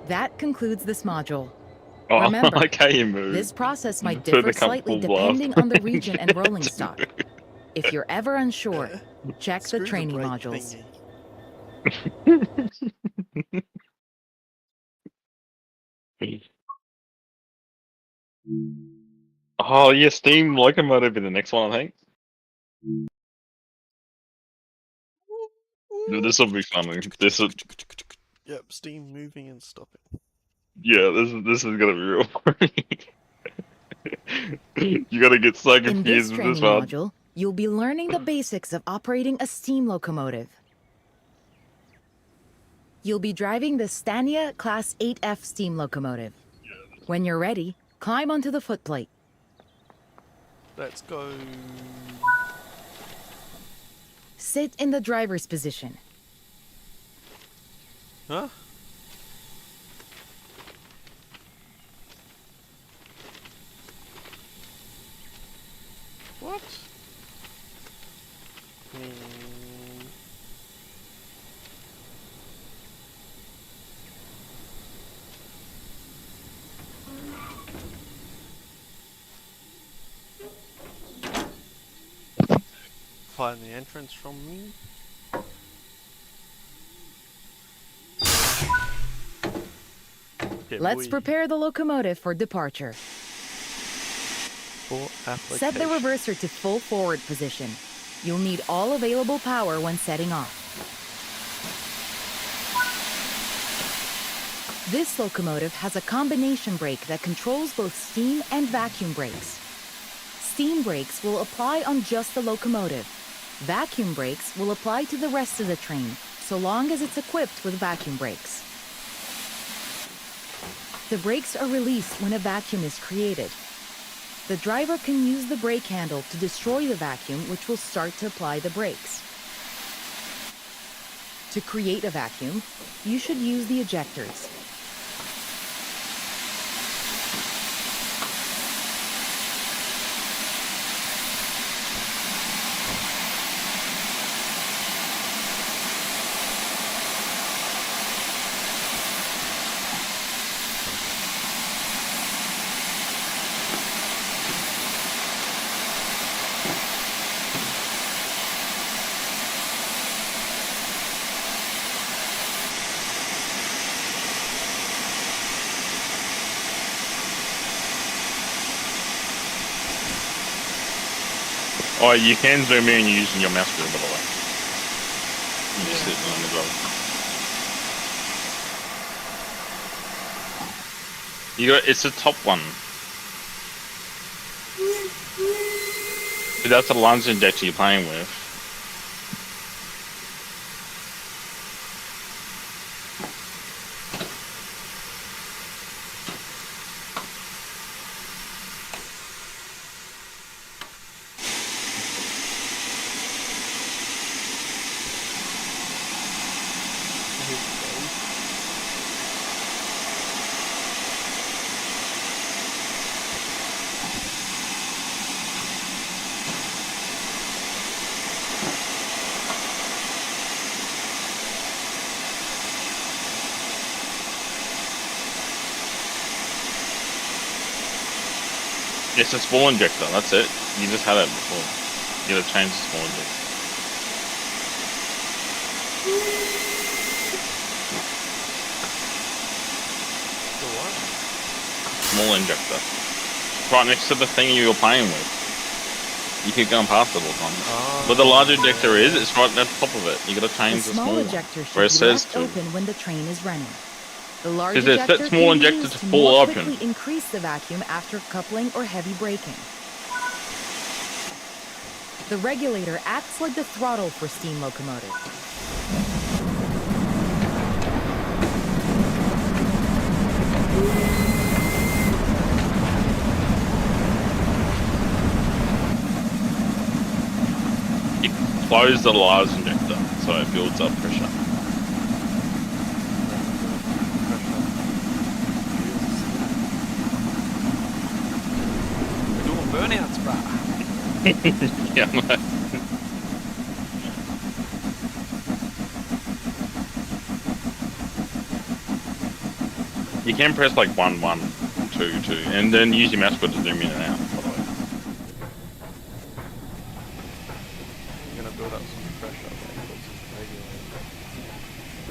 That concludes this module. Oh, Remember, okay, you move. this process might Further differ slightly comfortable blast. depending on the region and rolling stock. If you're ever unsure, check the Screw training brake modules. thingy. Oh yeah, Steam Locomotive in the next one, I think. This will be funny. This is Yep, steam moving and stopping. yeah. This is gonna be real funny. You gotta get so In this confused with training this one. module, you'll be learning the basics of operating a steam locomotive. You'll be driving the Scania Class 8F steam locomotive. When you're ready, climb onto the footplate. Let's go. Sit in the driver's position. Huh? What? Find the entrance from me. Let's boy. prepare the locomotive for departure. For application. Set the reverser to full forward position. You'll need all available power when setting off. This locomotive has a combination brake that controls both steam and vacuum brakes. Steam brakes will apply on just the locomotive. Vacuum brakes will apply to the rest of the train, so long as it's equipped with vacuum brakes. The brakes are released when a vacuum is created. The driver can use the brake handle to destroy the vacuum, which will start to apply the brakes. To create a vacuum, you should use the ejectors. Oh, you can zoom in using your mouse wheel, by the way. You just sit on the glove. You got, it's the top one. That's the lunge injector you're playing with. It's a spool injector, that's it. You just had it before. You gotta change the spool injector. The what? Small injector. Right next to the thing you were playing with. You keep going past it all the time. Oh, But the large ejector is, it's right at the top of it. You gotta The change the small small one. ejector Where it should be says left to. open when the train is running. The large Because it's ejector that small can be injector used to to full more open. quickly increase the vacuum after coupling or heavy braking. The regulator acts like the throttle for steam locomotive. You close the large injector so it builds up pressure. We're doing burnouts, bruh. Yeah, I know. You can press like 1, 1, 2, 2, and then use your mouse wheel to zoom in and out, by the way. You're gonna build up some pressure. Like, put some regulator.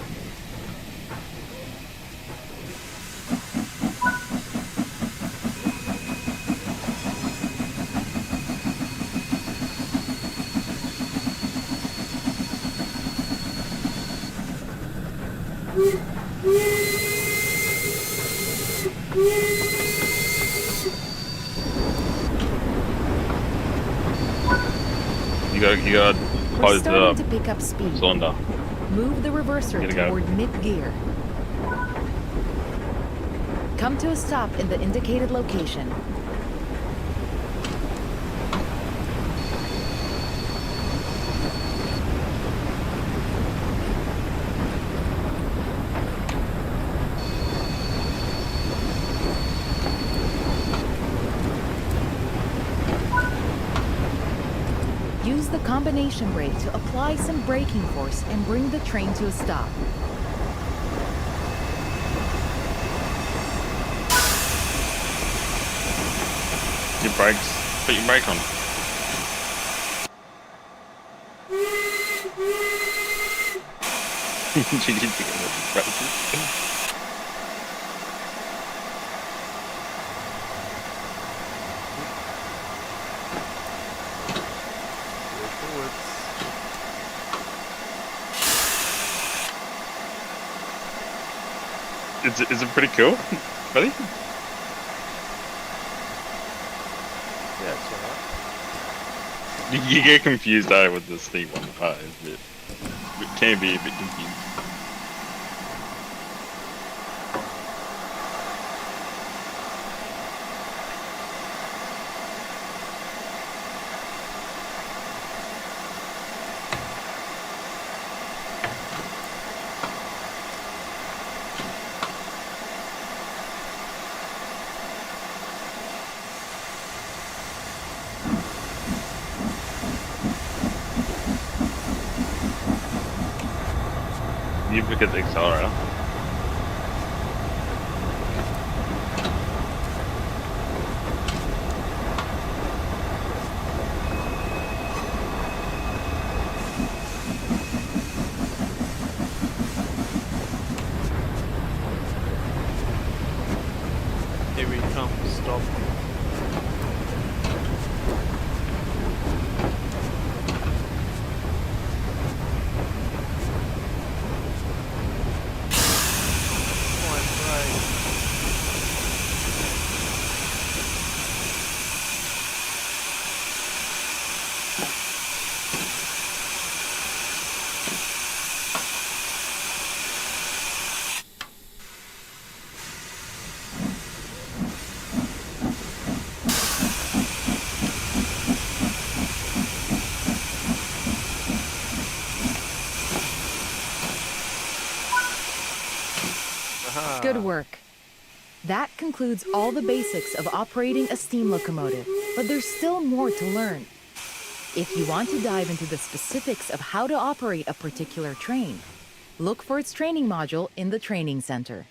You gotta We're close the starting to pick up speed. cylinder. Move the reverser Gotta go. toward mid-gear. Come to a stop in the indicated location. Use the combination brake to apply some braking force and bring the train to a stop. Your brakes, put your brake on. You need to get rid of the brakes. backwards. Is it pretty cool, buddy? Yeah, it's alright. You get confused with the Steam one. It can be a bit confusing. You look at the accelerator. Here we come, stop. Good work. That concludes all the basics of operating a steam locomotive, but there's still more to learn. If you want to dive into the specifics of how to operate a particular train, look for its training module in the training center.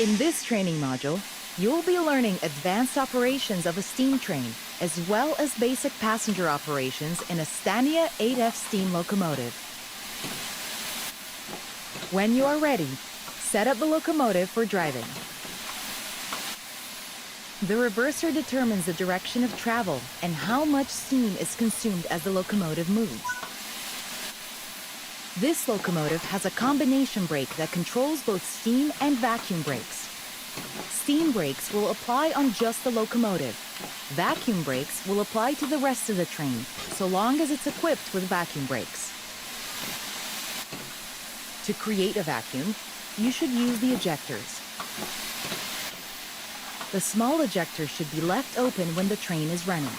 In this training module, you'll be learning advanced operations of a steam train, as well as basic passenger operations in a Scania 8F steam locomotive. When you are ready, set up the locomotive for driving. The reverser determines the direction of travel and how much steam is consumed as the locomotive moves. This locomotive has a combination brake that controls both steam and vacuum brakes. Steam brakes will apply on just the locomotive. Vacuum brakes will apply to the rest of the train, so long as it's equipped with vacuum brakes. To create a vacuum, you should use the ejectors. The small ejector should be left open when the train is running.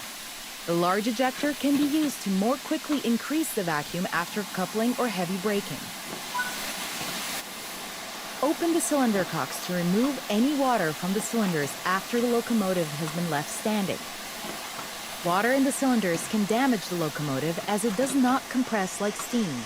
The large ejector can be used to more quickly increase the vacuum after coupling or heavy braking. Open the cylinder cocks to remove any water from the cylinders after the locomotive has been left standing. Water in the cylinders can damage the locomotive as it does not compress like steam.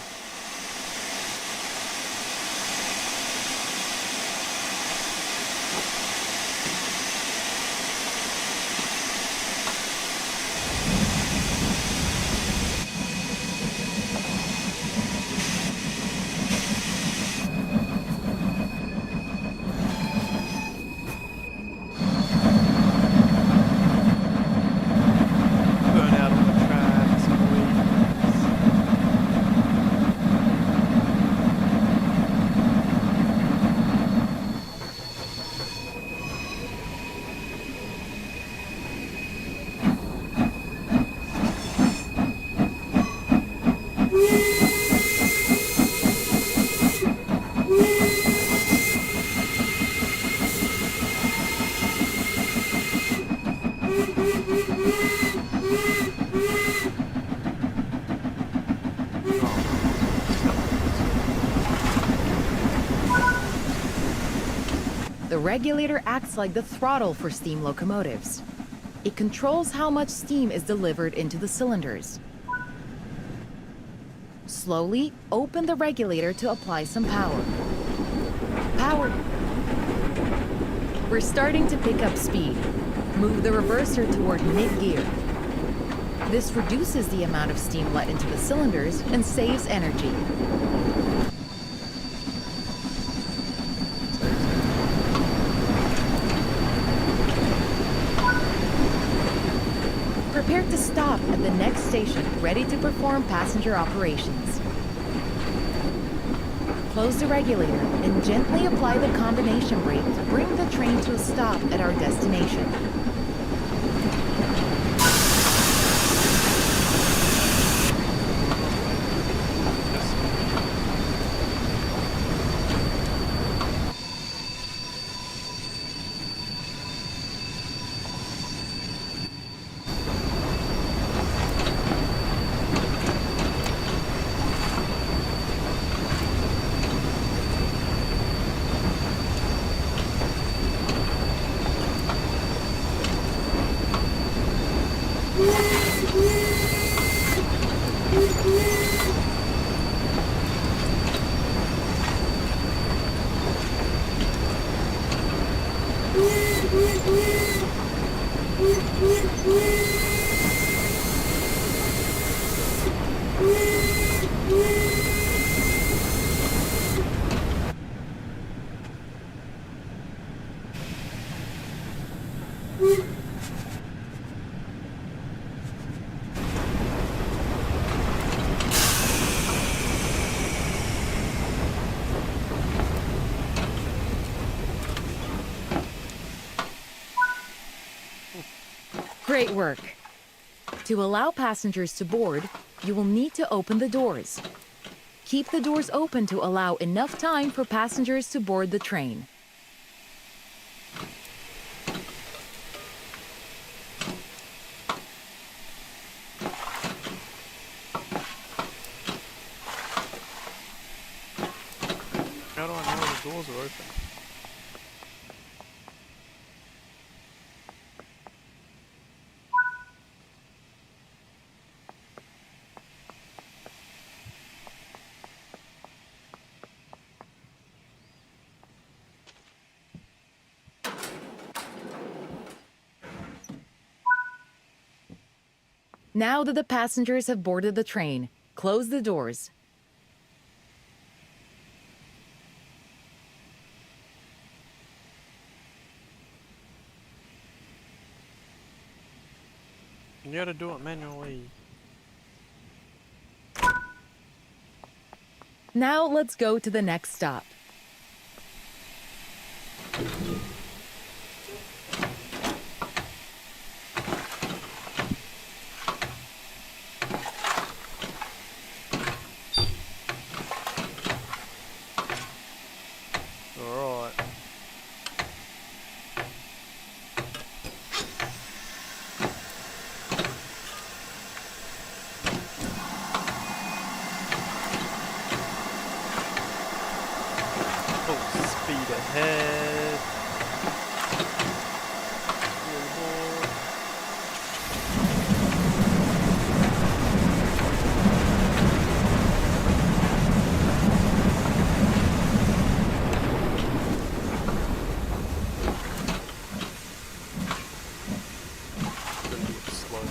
The regulator acts like the throttle for steam locomotives. It controls how much steam is delivered into the cylinders. Slowly open the regulator to apply some power. Power. We're starting to pick up speed. Move the reverser toward mid-gear. This reduces the amount of steam let into the cylinders and saves energy. Prepare to stop at the next station, ready to perform passenger operations. Close the regulator and gently apply the combination brake to bring the train to a stop at our destination. Great work. To allow passengers to board, you will need to open the doors. Keep the doors open to allow enough time for passengers to board the train. How do I know the doors are open? Now that the passengers have boarded the train, close the doors. You gotta do it manually. Now let's go to the next stop. Alright. Full speed ahead. A little more. Gonna be slow.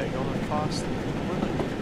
Okay, going faster than the limit.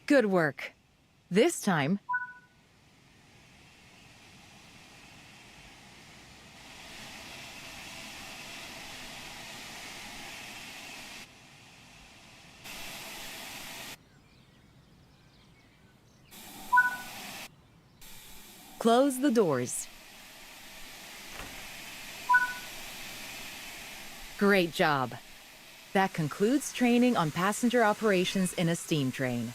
Good work. This time, close the doors. Great job. That concludes training on passenger operations in a steam train.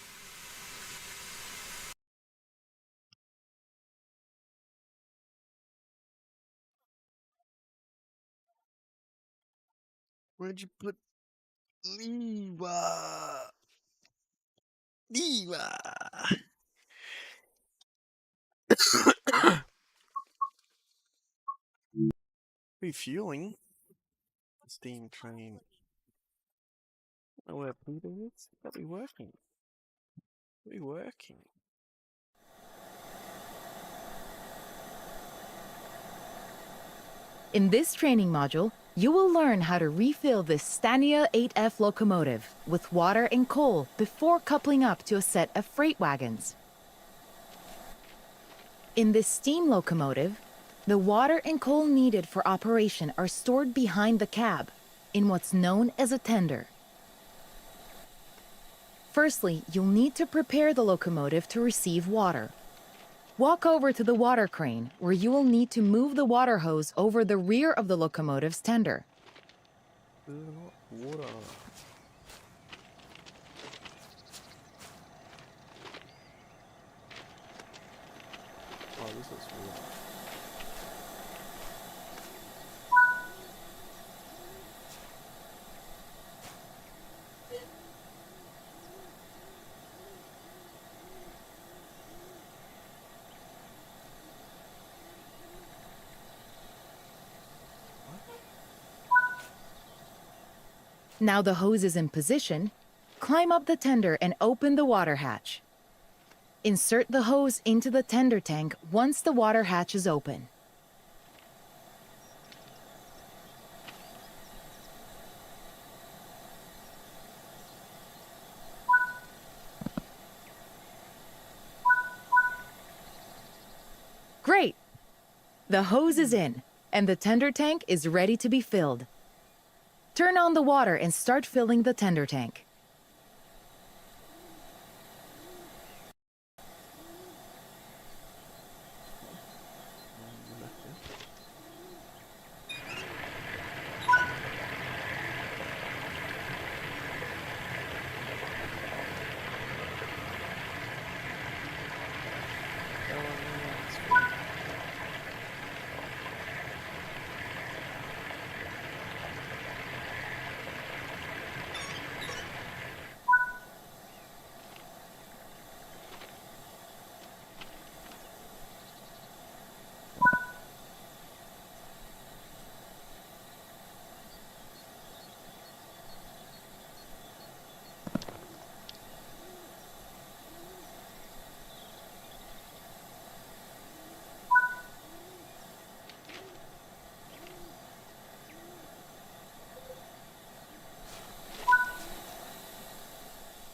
Where'd you put Lewa? Lewa! Refueling? Steam train. I don't know where Peter is. That'll be working. Be working. In this training module, you will learn how to refill this Scania 8F locomotive with water and coal before coupling up to a set of freight wagons. In this steam locomotive, the water and coal needed for operation are stored behind the cab, in what's known as a tender. Firstly, you'll need to prepare the locomotive to receive water. Walk over to the water crane, where you will need to move the water hose over the rear of the locomotive's tender. Water. Oh, this is water. Now the hose is in position, climb up the tender and open the water hatch. Insert the hose into the tender tank once the water hatch is open. Great! The hose is in, and the tender tank is ready to be filled. Turn on the water and start filling the tender tank.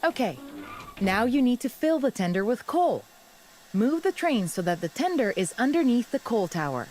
Okay, now you need to fill the tender with coal. Move the train so that the tender is underneath the coal tower.